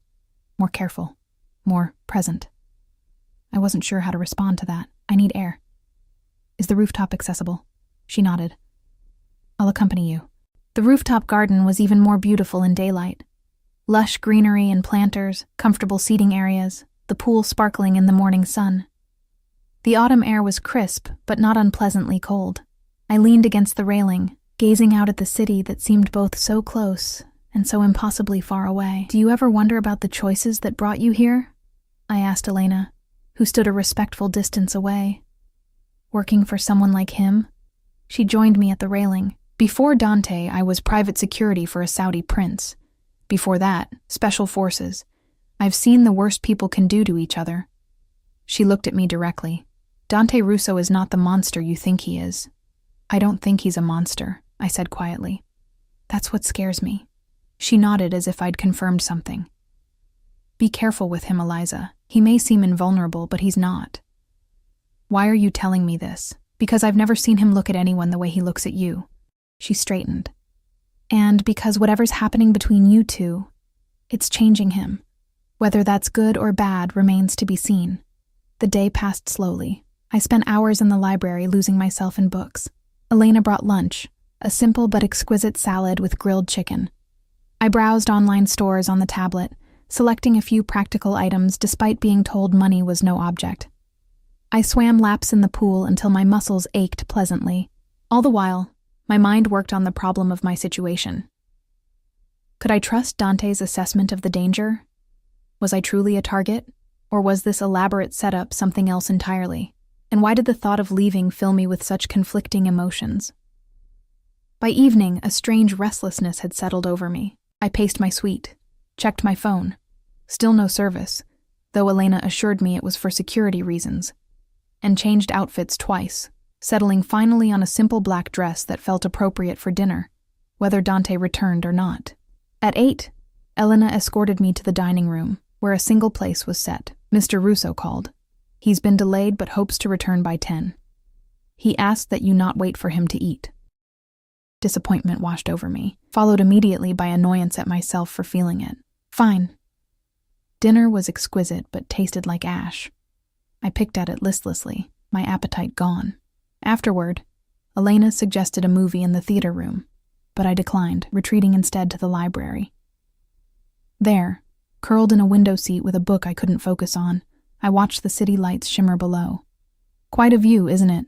More careful. More present." I wasn't sure how to respond to that. "I need air. Is the rooftop accessible?" She nodded. "I'll accompany you." The rooftop garden was even more beautiful in daylight. Lush greenery and planters, comfortable seating areas, the pool sparkling in the morning sun. The autumn air was crisp, but not unpleasantly cold. I leaned against the railing, gazing out at the city that seemed both so close and so impossibly far away. "Do you ever wonder about the choices that brought you here?" I asked Elena, who stood a respectful distance away. "Working for someone like him?" She joined me at the railing. "Before Dante, I was private security for a Saudi prince. Before that, special forces. I've seen the worst people can do to each other." She looked at me directly. "Dante Russo is not the monster you think he is." "I don't think he's a monster," I said quietly. "That's what scares me." She nodded as if I'd confirmed something. "Be careful with him, Eliza. He may seem invulnerable, but he's not." "Why are you telling me this?" "Because I've never seen him look at anyone the way he looks at you." She straightened. "And because whatever's happening between you two, it's changing him. Whether that's good or bad remains to be seen." The day passed slowly. I spent hours in the library losing myself in books. Elena brought lunch, a simple but exquisite salad with grilled chicken. I browsed online stores on the tablet, selecting a few practical items despite being told money was no object. I swam laps in the pool until my muscles ached pleasantly. All the while, my mind worked on the problem of my situation. Could I trust Dante's assessment of the danger? Was I truly a target? Or was this elaborate setup something else entirely? And why did the thought of leaving fill me with such conflicting emotions? By evening, a strange restlessness had settled over me. I paced my suite, checked my phone. Still no service, though Elena assured me it was for security reasons, and changed outfits twice, settling finally on a simple black dress that felt appropriate for dinner, whether Dante returned or not. At 8, Elena escorted me to the dining room, where a single place was set. Mr. Russo called. He's been delayed but hopes to return by 10. He asked that you not wait for him to eat. Disappointment washed over me, followed immediately by annoyance at myself for feeling it. Fine. Dinner was exquisite but tasted like ash. I picked at it listlessly, my appetite gone. Afterward, Elena suggested a movie in the theater room, but I declined, retreating instead to the library. There, curled in a window seat with a book I couldn't focus on, I watched the city lights shimmer below. Quite a view, isn't it?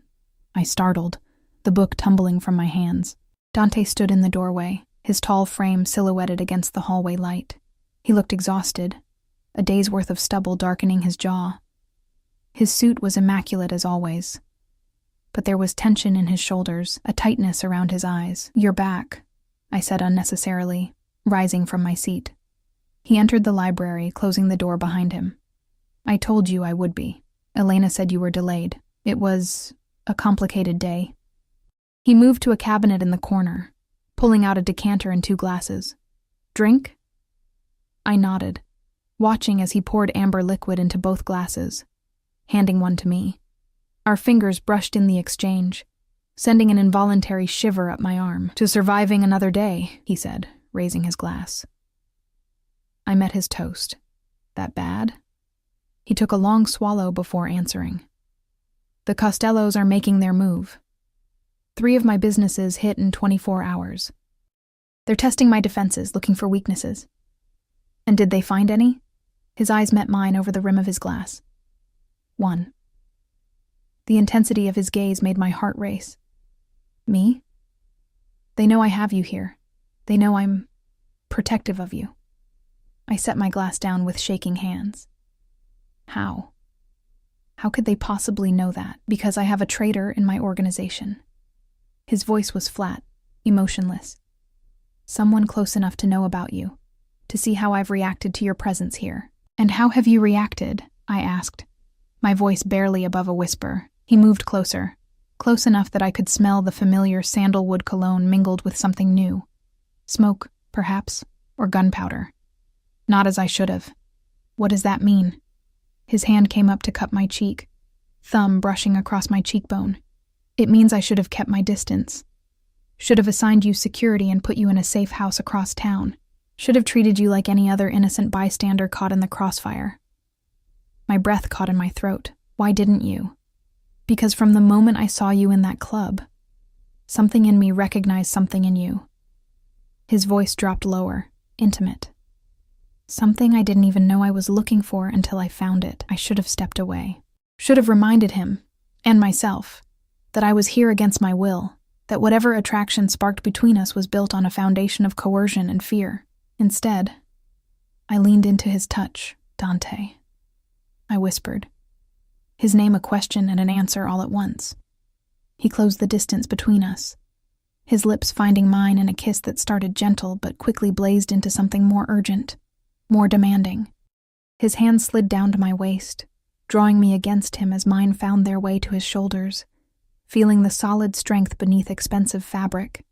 I startled, the book tumbling from my hands. Dante stood in the doorway, his tall frame silhouetted against the hallway light. He looked exhausted, a day's worth of stubble darkening his jaw. His suit was immaculate as always, but there was tension in his shoulders, a tightness around his eyes. "You're back," I said unnecessarily, rising from my seat. He entered the library, closing the door behind him. "I told you I would be. Elena said you were delayed. It was a complicated day." He moved to a cabinet in the corner, pulling out a decanter and 2 glasses. "Drink?" I nodded, watching as he poured amber liquid into both glasses, handing one to me. Our fingers brushed in the exchange, sending an involuntary shiver up my arm. "To surviving another day," he said, raising his glass. I met his toast. "That bad?" He took a long swallow before answering. "The Costellos are making their move. 3 of my businesses hit in 24 hours. They're testing my defenses, looking for weaknesses. And did they find any? His eyes met mine over the rim of his glass. 1. The intensity of his gaze made my heart race. Me? They know I have you here. They know I'm protective of you. I set my glass down with shaking hands. How? How could they possibly know that? Because I have a traitor in my organization. His voice was flat, emotionless. Someone close enough to know about you, to see how I've reacted to your presence here. And how have you reacted? I asked, my voice barely above a whisper. He moved closer, close enough that I could smell the familiar sandalwood cologne mingled with something new. Smoke, perhaps, or gunpowder. Not as I should have. What does that mean? His hand came up to cup my cheek, thumb brushing across my cheekbone. It means I should have kept my distance. Should have assigned you security and put you in a safe house across town. Should have treated you like any other innocent bystander caught in the crossfire. My breath caught in my throat. Why didn't you? Because from the moment I saw you in that club, something in me recognized something in you. His voice dropped lower, intimate. Something I didn't even know I was looking for until I found it. I should have stepped away. Should have reminded him, and myself, that I was here against my will, that whatever attraction sparked between us was built on a foundation of coercion and fear. Instead, I leaned into his touch. Dante. I whispered, his name a question and an answer all at once. He closed the distance between us, his lips finding mine in a kiss that started gentle but quickly blazed into something more urgent, more demanding. His hand slid down to my waist, drawing me against him as mine found their way to his shoulders, feeling the solid strength beneath expensive fabric.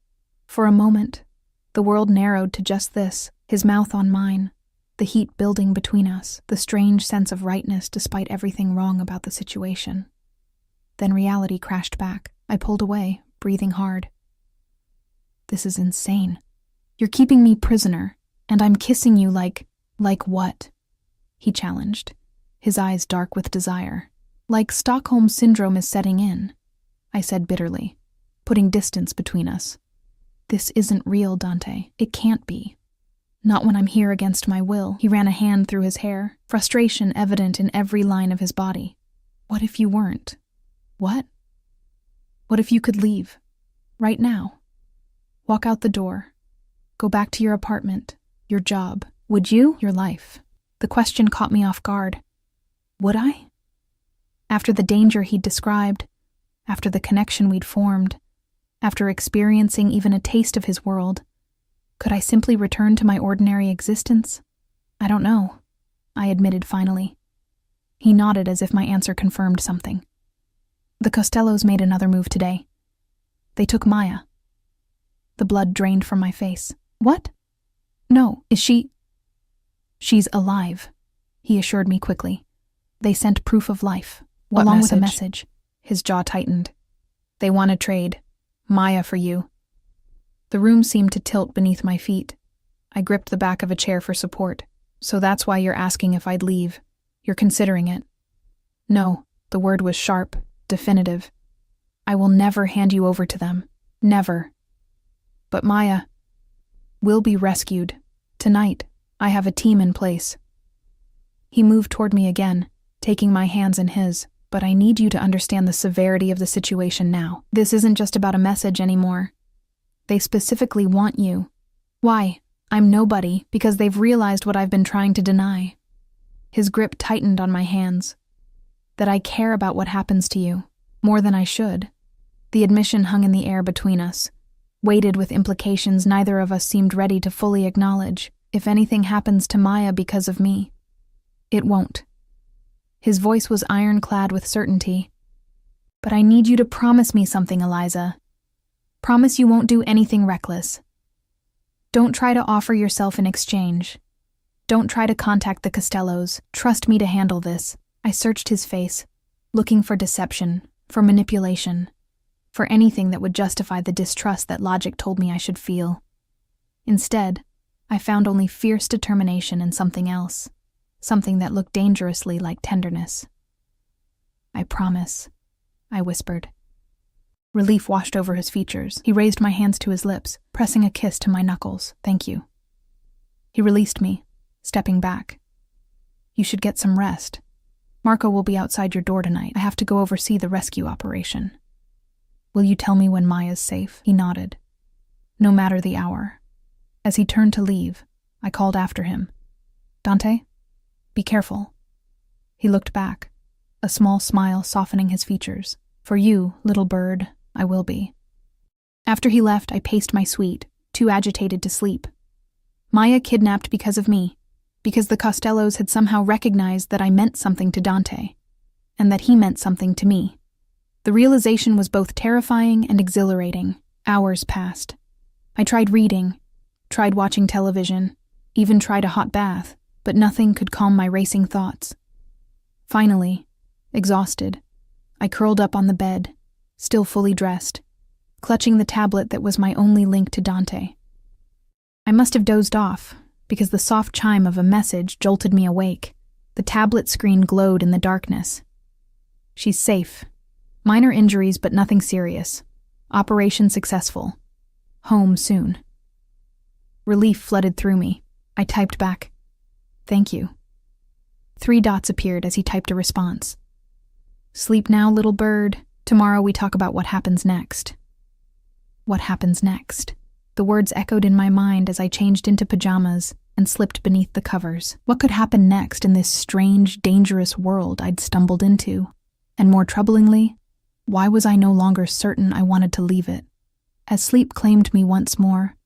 For a moment, the world narrowed to just this, his mouth on mine, the heat building between us, the strange sense of rightness despite everything wrong about the situation. Then reality crashed back. I pulled away, breathing hard. This is insane. You're keeping me prisoner, and I'm kissing you like what? He challenged, his eyes dark with desire. Like Stockholm Syndrome is setting in, I said bitterly, putting distance between us. This isn't real, Dante. It can't be. Not when I'm here against my will. He ran a hand through his hair, frustration evident in every line of his body. What if you weren't? What? What if you could leave? Right now. Walk out the door. Go back to your apartment, your job. Would you? Your life. The question caught me off guard. Would I? After the danger he'd described, after the connection we'd formed, after experiencing even a taste of his world, could I simply return to my ordinary existence? I don't know, I admitted finally. He nodded as if my answer confirmed something. The Costellos made another move today. They took Maya. The blood drained from my face. What? No, is she? She's alive, he assured me quickly. They sent proof of life, along with a message. His jaw tightened. They want to trade Maya for you. The room seemed to tilt beneath my feet. I gripped the back of a chair for support. So that's why you're asking if I'd leave. You're considering it. No, the word was sharp, definitive. I will never hand you over to them. Never. But Maya will be rescued. Tonight, I have a team in place. He moved toward me again, taking my hands in his. But I need you to understand the severity of the situation now. This isn't just about a message anymore. They specifically want you. Why? I'm nobody because they've realized what I've been trying to deny. His grip tightened on my hands. That I care about what happens to you, more than I should. The admission hung in the air between us, weighted with implications neither of us seemed ready to fully acknowledge. If anything happens to Maya because of me, it won't. His voice was ironclad with certainty. But I need you to promise me something, Eliza. Promise you won't do anything reckless. Don't try to offer yourself in exchange. Don't try to contact the Costellos. Trust me to handle this. I searched his face, looking for deception, for manipulation, for anything that would justify the distrust that logic told me I should feel. Instead, I found only fierce determination and something else, something that looked dangerously like tenderness. I promise, I whispered. Relief washed over his features. He raised my hands to his lips, pressing a kiss to my knuckles. Thank you. He released me, stepping back. You should get some rest. Marco will be outside your door tonight. I have to go oversee the rescue operation. Will you tell me when Maya's safe? He nodded. No matter the hour. As he turned to leave, I called after him. Dante, be careful. He looked back, a small smile softening his features. For you, little bird, I will be. After he left, I paced my suite, too agitated to sleep. Maya kidnapped because of me, because the Costellos had somehow recognized that I meant something to Dante, and that he meant something to me. The realization was both terrifying and exhilarating. Hours passed. I tried reading, tried watching television, even tried a hot bath, but nothing could calm my racing thoughts. Finally, exhausted, I curled up on the bed, still fully dressed, clutching the tablet that was my only link to Dante. I must have dozed off, because the soft chime of a message jolted me awake. The tablet screen glowed in the darkness. She's safe. Minor injuries, but nothing serious. Operation successful. Home soon. Relief flooded through me. I typed back, "Thank you." 3 dots appeared as he typed a response. "Sleep now, little bird. Tomorrow we talk about what happens next." What happens next? The words echoed in my mind as I changed into pajamas and slipped beneath the covers. What could happen next in this strange, dangerous world I'd stumbled into? And more troublingly, why was I no longer certain I wanted to leave it? As sleep claimed me once more,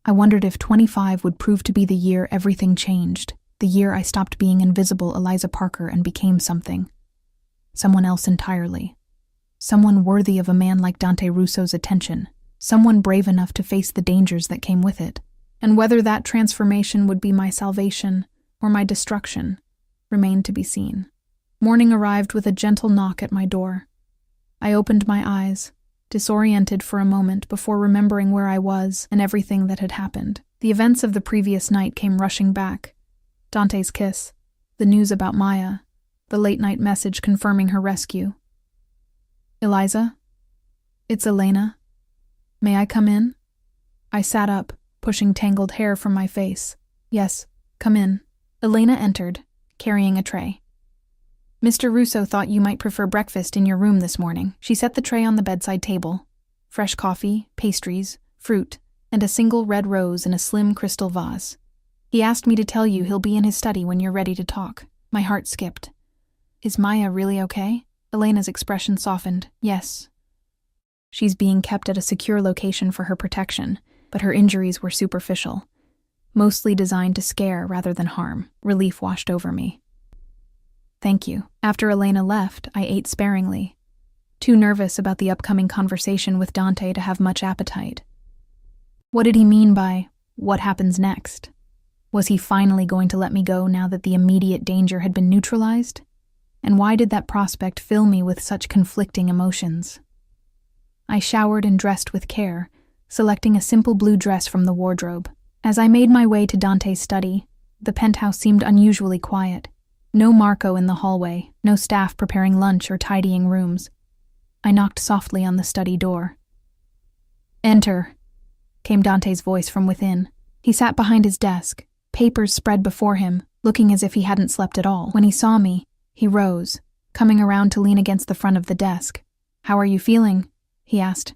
I wondered if 25 would prove to be the year everything changed, the year I stopped being invisible Eliza Parker and became something. Someone else entirely. Someone worthy of a man like Dante Russo's attention. Someone brave enough to face the dangers that came with it. And whether that transformation would be my salvation or my destruction remained to be seen. Morning arrived with a gentle knock at my door. I opened my eyes, disoriented for a moment before remembering where I was and everything that had happened. The events of the previous night came rushing back. Dante's kiss, the news about Maya, the late-night message confirming her rescue. "Eliza? It's Elena. May I come in?" I sat up, pushing tangled hair from my face. "Yes, come in." Elena entered, carrying a tray. "Mr. Russo thought you might prefer breakfast in your room this morning." She set the tray on the bedside table. Fresh coffee, pastries, fruit, and a single red rose in a slim crystal vase. "He asked me to tell you he'll be in his study when you're ready to talk." My heart skipped. "Is Maya really okay?" Elena's expression softened. "Yes. She's being kept at a secure location for her protection, but her injuries were superficial, mostly designed to scare rather than harm." Relief washed over me. "Thank you." After Elena left, I ate sparingly, too nervous about the upcoming conversation with Dante to have much appetite. What did he mean by, "what happens next"? Was he finally going to let me go now that the immediate danger had been neutralized? And why did that prospect fill me with such conflicting emotions? I showered and dressed with care, selecting a simple blue dress from the wardrobe. As I made my way to Dante's study, the penthouse seemed unusually quiet. No Marco in the hallway, no staff preparing lunch or tidying rooms. I knocked softly on the study door. "Enter," came Dante's voice from within. He sat behind his desk, papers spread before him, looking as if he hadn't slept at all. When he saw me, he rose, coming around to lean against the front of the desk. "How are you feeling?" he asked.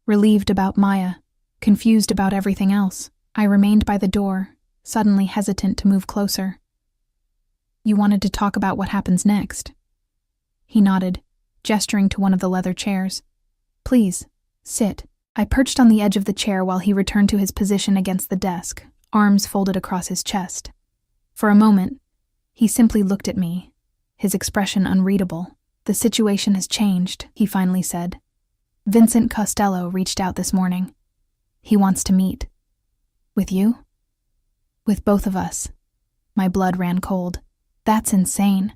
Relieved about Maya, confused about everything else, I remained by the door, suddenly hesitant to move closer. "You wanted to talk about what happens next?" He nodded, gesturing to one of the leather chairs. "Please, sit." I perched on the edge of the chair while he returned to his position against the desk, arms folded across his chest. For a moment, he simply looked at me, his expression unreadable. "The situation has changed," he finally said. "Vincent Costello reached out this morning. He wants to meet." "With you?" "With both of us." My blood ran cold. That's insane.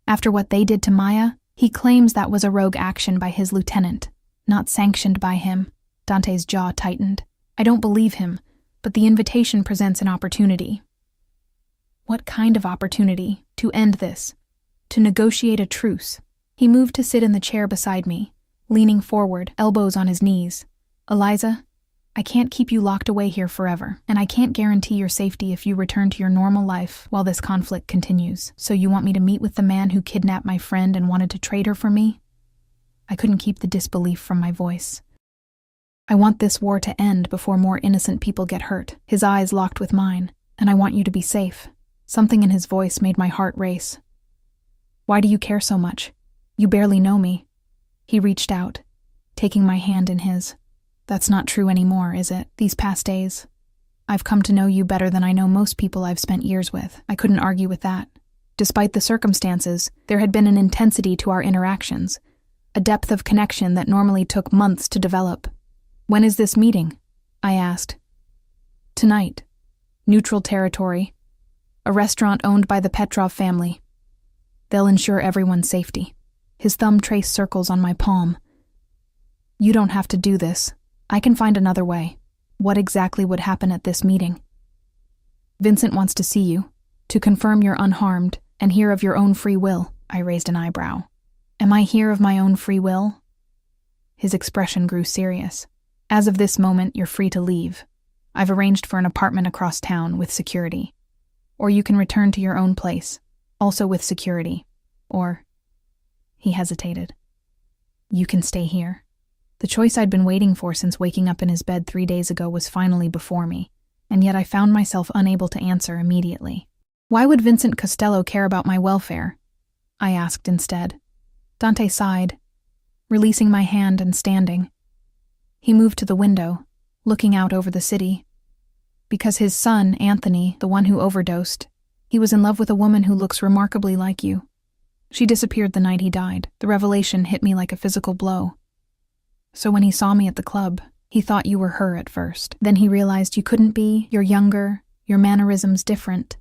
After what they did to Maya, he claims that was a rogue action by his lieutenant, not sanctioned by him. Dante's jaw tightened. I don't believe him, but the invitation presents an opportunity. What kind of opportunity? To end this. To negotiate a truce. He moved to sit in the chair beside me, leaning forward, elbows on his knees. "Eliza, I can't keep you locked away here forever, and I can't guarantee your safety if you return to your normal life while this conflict continues. So you want me to meet with the man who kidnapped my friend and wanted to trade her for me?" I couldn't keep the disbelief from my voice. "I want this war to end before more innocent people get hurt." His eyes locked with mine. "And I want you to be safe." Something in his voice made my heart race. "Why do you care so much? You barely know me." He reached out, taking my hand in his. "That's not true anymore, is it? These past days, I've come to know you better than I know most people I've spent years with." I couldn't argue with that. Despite the circumstances, there had been an intensity to our interactions, a depth of connection that normally took months to develop. "When is this meeting?" I asked. "Tonight. Neutral territory. A restaurant owned by the Petrov family. They'll ensure everyone's safety." His thumb traced circles on my palm. "You don't have to do this. I can find another way." "What exactly would happen at this meeting?" "Vincent wants to see you, to confirm you're unharmed and here of your own free will." I raised an eyebrow. "Am I here of my own free will?" His expression grew serious. "As of this moment, you're free to leave. I've arranged for an apartment across town with security. Or you can return to your own place, also with security. Or..." He hesitated. "You can stay here." The choice I'd been waiting for since waking up in his bed 3 days ago was finally before me, and yet I found myself unable to answer immediately. "Why would Vincent Costello care about my welfare?" I asked instead. Dante sighed, releasing my hand and standing. He moved to the window, looking out over the city. "Because his son, Anthony, the one who overdosed, he was in love with a woman who looks remarkably like you. She disappeared the night he died. The revelation hit me like a physical blow. So when he saw me at the club, he thought you were her at first. Then he realized you couldn't be. You're younger, your mannerisms different."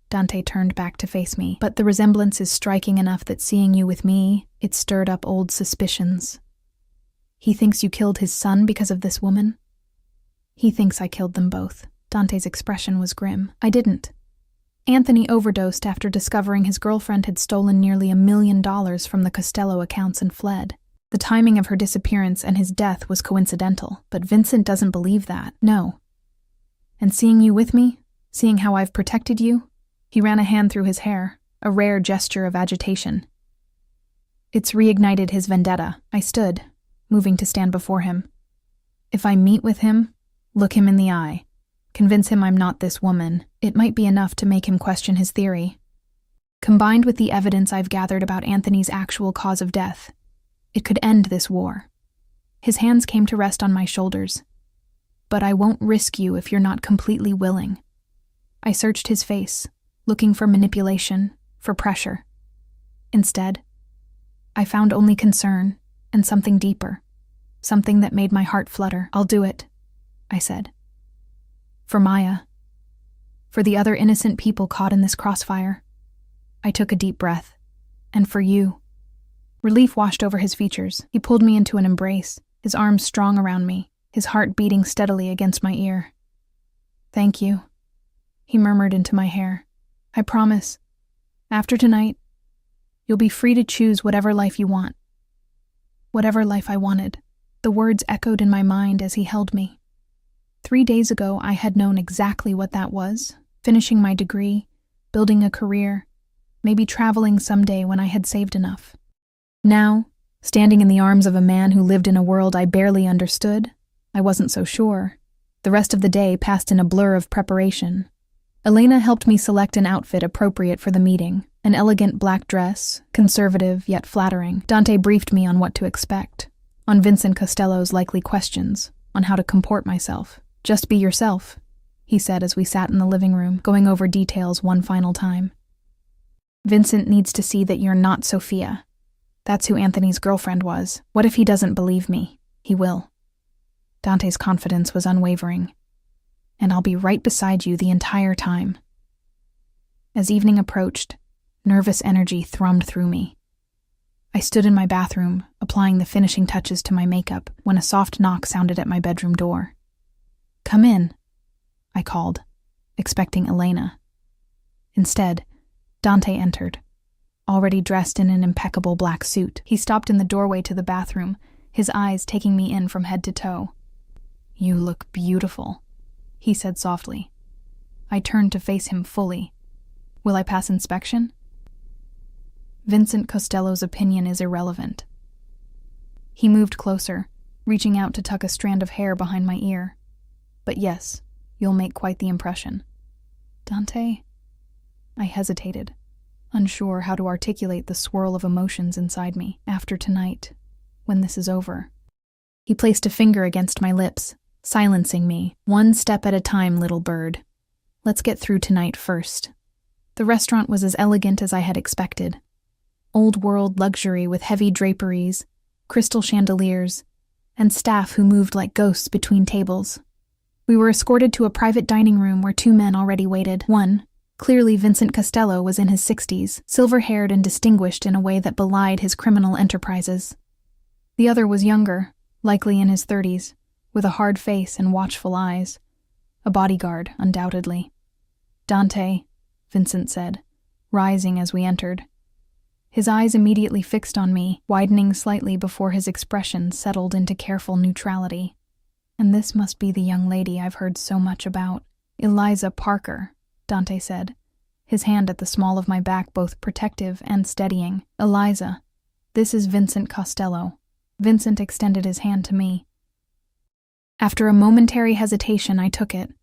Dante turned back to face me. "But the resemblance is striking enough that seeing you with me, it stirred up old suspicions." "He thinks you killed his son because of this woman?" "He thinks I killed them both." Dante's expression was grim. "I didn't. Anthony overdosed after discovering his girlfriend had stolen nearly $1 million from the Costello accounts and fled. The timing of her disappearance and his death was coincidental, but Vincent doesn't believe that. No. And seeing you with me, seeing how I've protected you," he ran a hand through his hair, a rare gesture of agitation. "It's reignited his vendetta." I stood, moving to stand before him. "If I meet with him, look him in the eye, convince him I'm not this woman, it might be enough to make him question his theory. Combined with the evidence I've gathered about Anthony's actual cause of death, it could end this war." His hands came to rest on my shoulders. "But I won't risk you if you're not completely willing." I searched his face, looking for manipulation, for pressure. Instead, I found only concern and something deeper, something that made my heart flutter. "I'll do it," I said. "For Maya. For the other innocent people caught in this crossfire." I took a deep breath. "And for you." Relief washed over his features. He pulled me into an embrace, his arms strong around me, his heart beating steadily against my ear. "Thank you," he murmured into my hair. "I promise, after tonight, you'll be free to choose whatever life you want." Whatever life I wanted. The words echoed in my mind as he held me. 3 days ago, I had known exactly what that was, finishing my degree, building a career, maybe traveling someday when I had saved enough. Now, standing in the arms of a man who lived in a world I barely understood, I wasn't so sure. The rest of the day passed in a blur of preparation. Elena helped me select an outfit appropriate for the meeting, an elegant black dress, conservative yet flattering. Dante briefed me on what to expect, on Vincent Costello's likely questions, on how to comport myself. "Just be yourself," he said as we sat in the living room, going over details one final time. "Vincent needs to see that you're not Sophia. That's who Anthony's girlfriend was. What if he doesn't believe me? He will." Dante's confidence was unwavering. "And I'll be right beside you the entire time." As evening approached, nervous energy thrummed through me. I stood in my bathroom, applying the finishing touches to my makeup, when a soft knock sounded at my bedroom door. "Come in," I called, expecting Elena. Instead, Dante entered, already dressed in an impeccable black suit. He stopped in the doorway to the bathroom, his eyes taking me in from head to toe. "You look beautiful," he said softly. I turned to face him fully. "Will I pass inspection?" Vincent Costello's opinion is irrelevant. He moved closer, reaching out to tuck a strand of hair behind my ear. "But yes, you'll make quite the impression." "Dante?" I hesitated, unsure how to articulate the swirl of emotions inside me. "After tonight, when this is over." He placed a finger against my lips, silencing me. "One step at a time, little bird. Let's get through tonight first." The restaurant was as elegant as I had expected. Old-world luxury with heavy draperies, crystal chandeliers, and staff who moved like ghosts between tables. We were escorted to a private dining room where two men already waited. One, clearly Vincent Costello, was in his 60s, silver-haired and distinguished in a way that belied his criminal enterprises. The other was younger, likely in his 30s, with a hard face and watchful eyes. A bodyguard, undoubtedly. "Dante," Vincent said, rising as we entered. His eyes immediately fixed on me, widening slightly before his expression settled into careful neutrality. "And this must be the young lady I've heard so much about. Eliza Parker," Dante said, his hand at the small of my back both protective and steadying. "Eliza, this is Vincent Costello." Vincent extended his hand to me. After a momentary hesitation, I took it.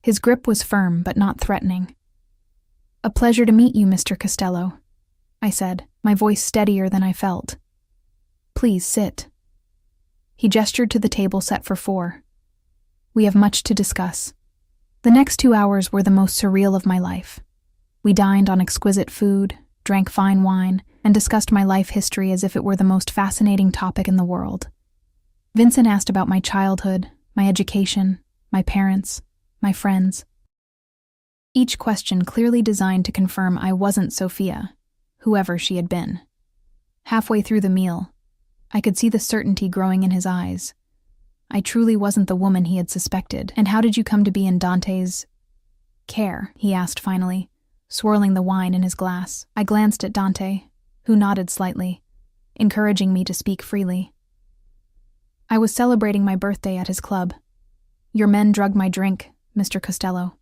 His grip was firm but not threatening. "A pleasure to meet you, Mr. Costello," I said, my voice steadier than I felt. "Please sit." He gestured to the table set for 4. "We have much to discuss." The next 2 hours were the most surreal of my life. We dined on exquisite food, drank fine wine, and discussed my life history as if it were the most fascinating topic in the world. Vincent asked about my childhood, my education, my parents, my friends. Each question clearly designed to confirm I wasn't Sophia, whoever she had been. Halfway through the meal, I could see the certainty growing in his eyes. I truly wasn't the woman he had suspected. "And how did you come to be in Dante's care?" he asked finally, swirling the wine in his glass. I glanced at Dante, who nodded slightly, encouraging me to speak freely. "I was celebrating my birthday at his club. Your men drugged my drink, Mr. Costello."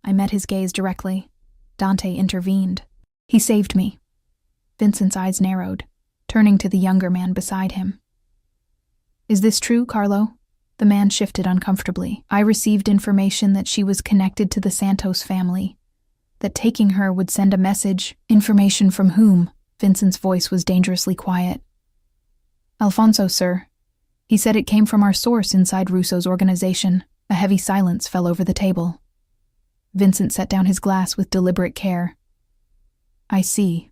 I met his gaze directly. Dante intervened. "He saved me." Vincent's eyes narrowed, turning to the younger man beside him. "Is this true, Carlo?" The man shifted uncomfortably. "I received information that she was connected to the Santos family, that taking her would send a message." "Information from whom?" Vincent's voice was dangerously quiet. "Alfonso, sir. He said it came from our source inside Russo's organization." A heavy silence fell over the table. Vincent set down his glass with deliberate care. "I see."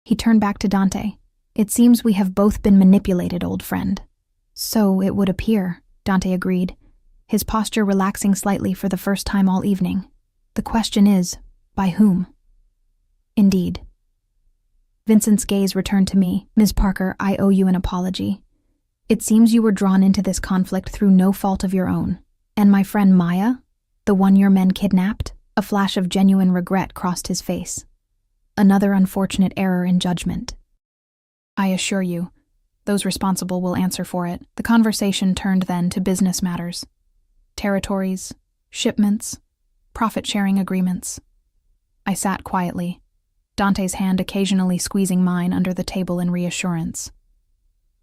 He turned back to Dante. "It seems we have both been manipulated, old friend." "So it would appear," Dante agreed, his posture relaxing slightly for the first time all evening. "The question is, by whom?" "Indeed." Vincent's gaze returned to me. "Ms. Parker, I owe you an apology. It seems you were drawn into this conflict through no fault of your own. And my friend Maya, the one your men kidnapped?" A flash of genuine regret crossed his face. "Another unfortunate error in judgment. I assure you, those responsible will answer for it." The conversation turned then to business matters. Territories, shipments, profit-sharing agreements. I sat quietly, Dante's hand occasionally squeezing mine under the table in reassurance.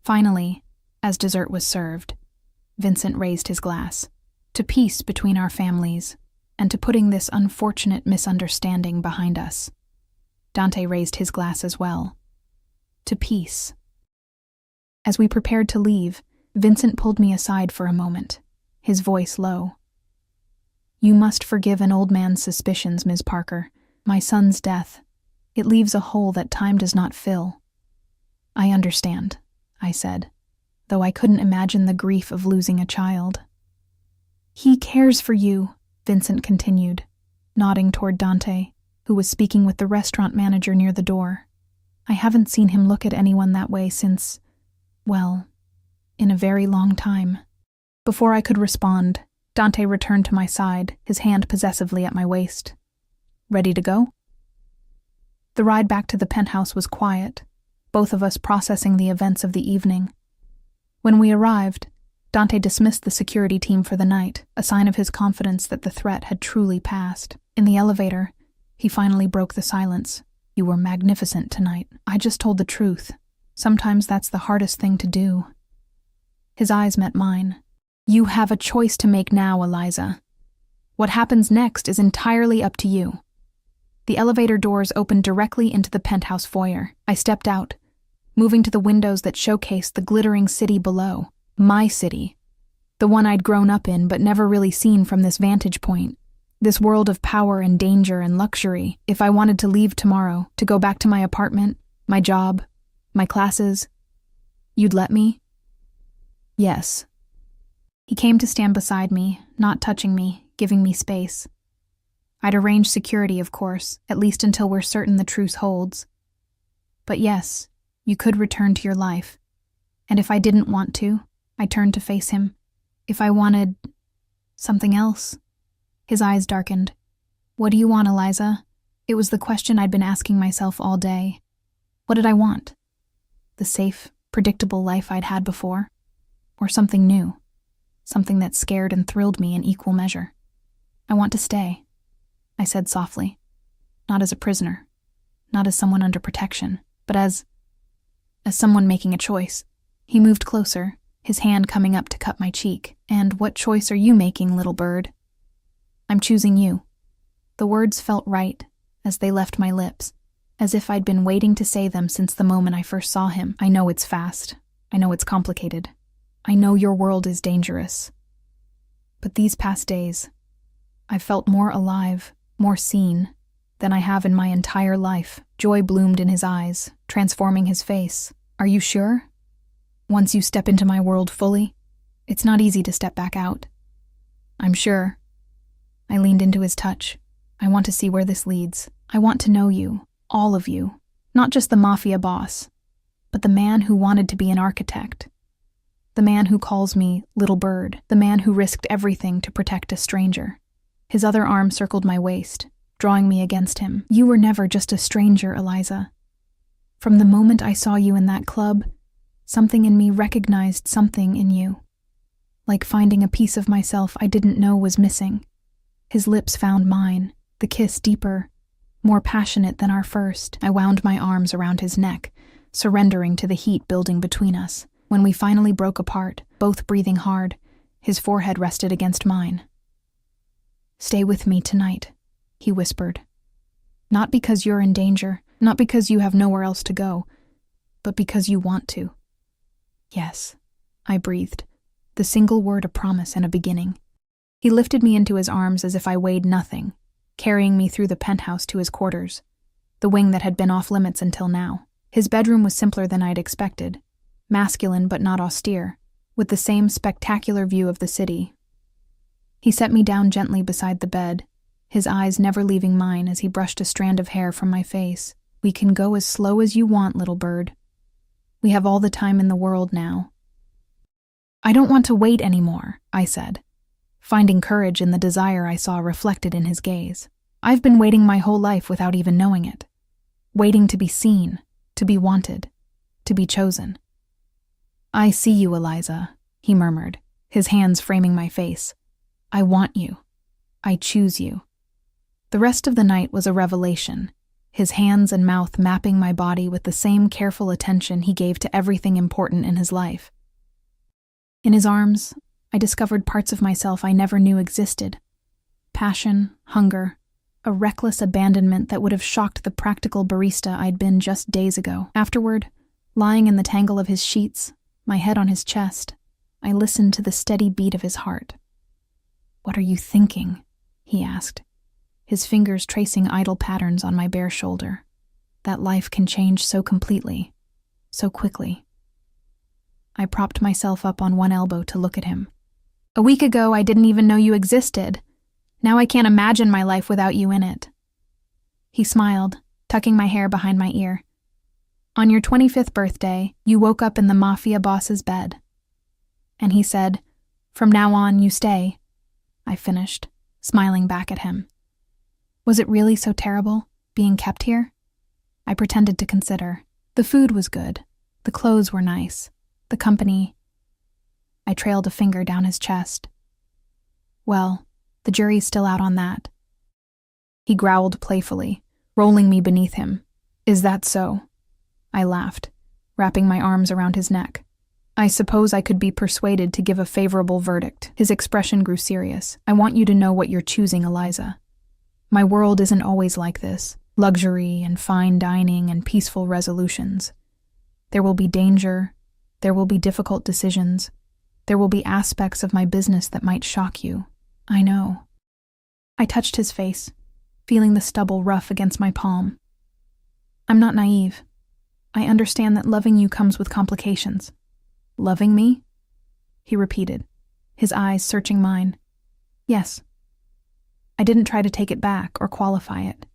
Finally, as dessert was served, Vincent raised his glass. "To peace between our families, and to putting this unfortunate misunderstanding behind us." Dante raised his glass as well. "To peace." As we prepared to leave, Vincent pulled me aside for a moment, his voice low. "You must forgive an old man's suspicions, Ms. Parker. My son's death, it leaves a hole that time does not fill." "I understand," I said, though I couldn't imagine the grief of losing a child. "He cares for you," Vincent continued, nodding toward Dante, who was speaking with the restaurant manager near the door. "I haven't seen him look at anyone that way since, well, in a very long time." Before I could respond, Dante returned to my side, his hand possessively at my waist. "Ready to go?" The ride back to the penthouse was quiet, both of us processing the events of the evening. When we arrived, Dante dismissed the security team for the night, a sign of his confidence that the threat had truly passed. In the elevator, he finally broke the silence. "You were magnificent tonight." I just told the truth. Sometimes that's the hardest thing to do. His eyes met mine. "You have a choice to make now, Eliza. What happens next is entirely up to you." The elevator doors opened directly into the penthouse foyer. I stepped out, moving to the windows that showcased the glittering city below. My city. The one I'd grown up in but never really seen from this vantage point. This world of power and danger and luxury. If I wanted to leave tomorrow, to go back to my apartment, my job, my classes, you'd let me? Yes. He came to stand beside me, not touching me, giving me space. I'd arrange security, of course, at least until we're certain the truce holds. But yes, you could return to your life. And if I didn't want to, I turned to face him. If I wanted something else. His eyes darkened. "What do you want, Eliza?" It was the question I'd been asking myself all day. What did I want? The safe, predictable life I'd had before? Or something new? Something that scared and thrilled me in equal measure? "I want to stay," I said softly. Not as a prisoner, not as someone under protection, but as someone making a choice. He moved closer, his hand coming up to cut my cheek. "And what choice are you making, little bird?" "I'm choosing you." The words felt right as they left my lips, as if I'd been waiting to say them since the moment I first saw him. "I know it's fast. I know it's complicated. I know your world is dangerous. But these past days, I've felt more alive, more seen, than I have in my entire life." Joy bloomed in his eyes, transforming his face. "Are you sure? Once you step into my world fully, it's not easy to step back out." "I'm sure." I leaned into his touch. "I want to see where this leads. I want to know you, all of you, not just the Mafia boss, but the man who wanted to be an architect. The man who calls me little bird, the man who risked everything to protect a stranger." His other arm circled my waist, drawing me against him. "You were never just a stranger, Eliza. From the moment I saw you in that club, something in me recognized something in you. Like finding a piece of myself I didn't know was missing." His lips found mine, the kiss deeper, more passionate than our first. I wound my arms around his neck, surrendering to the heat building between us. When we finally broke apart, both breathing hard, his forehead rested against mine. "Stay with me tonight," he whispered. "Not because you're in danger, not because you have nowhere else to go, but because you want to." "Yes," I breathed, the single word a promise and a beginning. He lifted me into his arms as if I weighed nothing, carrying me through the penthouse to his quarters, the wing that had been off limits until now. His bedroom was simpler than I'd expected, masculine but not austere, with the same spectacular view of the city. He set me down gently beside the bed, his eyes never leaving mine as he brushed a strand of hair from my face. "We can go as slow as you want, little bird. We have all the time in the world now." "I don't want to wait anymore," I said, finding courage in the desire I saw reflected in his gaze. "I've been waiting my whole life without even knowing it. Waiting to be seen, to be wanted, to be chosen." "I see you, Eliza," he murmured, his hands framing my face. "I want you. I choose you." The rest of the night was a revelation, his hands and mouth mapping my body with the same careful attention he gave to everything important in his life. In his arms, I discovered parts of myself I never knew existed. Passion, hunger, a reckless abandonment that would have shocked the practical barista I'd been just days ago. Afterward, lying in the tangle of his sheets, my head on his chest, I listened to the steady beat of his heart. "What are you thinking?" he asked, his fingers tracing idle patterns on my bare shoulder. That life can change so completely, so quickly. I propped myself up on one elbow to look at him. "A week ago, I didn't even know you existed. Now I can't imagine my life without you in it." He smiled, tucking my hair behind my ear. "On your 25th birthday, you woke up in the Mafia boss's bed." And he said, "From now on, you stay." I finished, smiling back at him. Was it really so terrible, being kept here? I pretended to consider. The food was good. The clothes were nice. The company, I trailed a finger down his chest. Well, the jury's still out on that. He growled playfully, rolling me beneath him. Is that so? I laughed, wrapping my arms around his neck. I suppose I could be persuaded to give a favorable verdict. His expression grew serious. I want you to know what you're choosing, Eliza. My world isn't always like this. Luxury and fine dining and peaceful resolutions. There will be danger. There will be difficult decisions. There will be aspects of my business that might shock you. I know. I touched his face, feeling the stubble rough against my palm. I'm not naive. I understand that loving you comes with complications. Loving me? He repeated, his eyes searching mine. Yes. I didn't try to take it back or qualify it.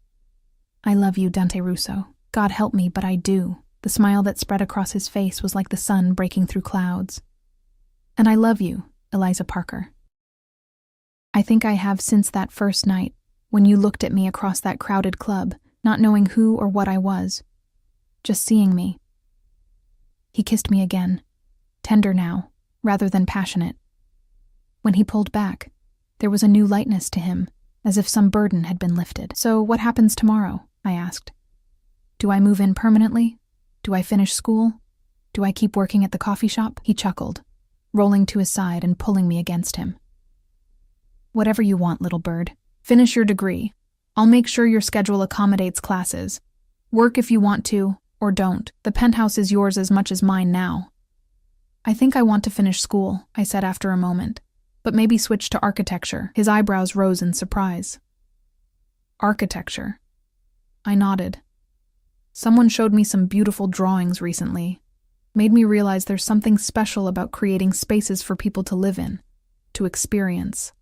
I love you, Dante Russo. God help me, but I do. The smile that spread across his face was like the sun breaking through clouds. And I love you, Eliza Parker. I think I have since that first night, when you looked at me across that crowded club, not knowing who or what I was, just seeing me. He kissed me again, tender now, rather than passionate. When he pulled back, there was a new lightness to him, as if some burden had been lifted. So what happens tomorrow? I asked. Do I move in permanently? Do I finish school? Do I keep working at the coffee shop? He chuckled, rolling to his side and pulling me against him. Whatever you want, little bird. Finish your degree. I'll make sure your schedule accommodates classes. Work if you want to, or don't. The penthouse is yours as much as mine now. I think I want to finish school, I said after a moment, but maybe switch to architecture. His eyebrows rose in surprise. Architecture. I nodded. Someone showed me some beautiful drawings recently. Made me realize there's something special about creating spaces for people to live in, to experience.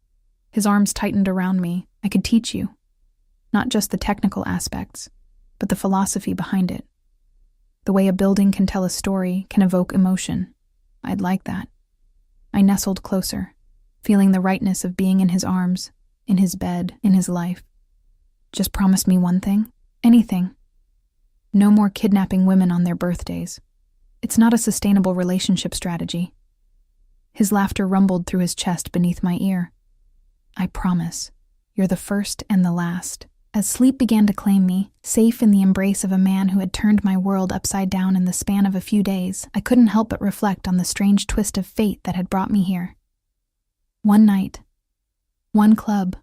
His arms tightened around me. I could teach you. Not just the technical aspects, but the philosophy behind it. The way a building can tell a story, can evoke emotion. I'd like that. I nestled closer, feeling the rightness of being in his arms, in his bed, in his life. Just promise me one thing. Anything. No more kidnapping women on their birthdays. It's not a sustainable relationship strategy. His laughter rumbled through his chest beneath my ear. I promise. You're the first and the last. As sleep began to claim me, safe in the embrace of a man who had turned my world upside down in the span of a few days, I couldn't help but reflect on the strange twist of fate that had brought me here. One night, one club,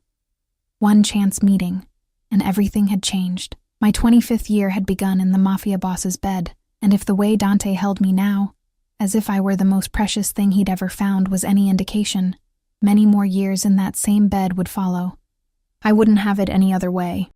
one chance meeting, and everything had changed. My 25th year had begun in the Mafia boss's bed, and if the way Dante held me now, as if I were the most precious thing he'd ever found, was any indication, many more years in that same bed would follow. I wouldn't have it any other way.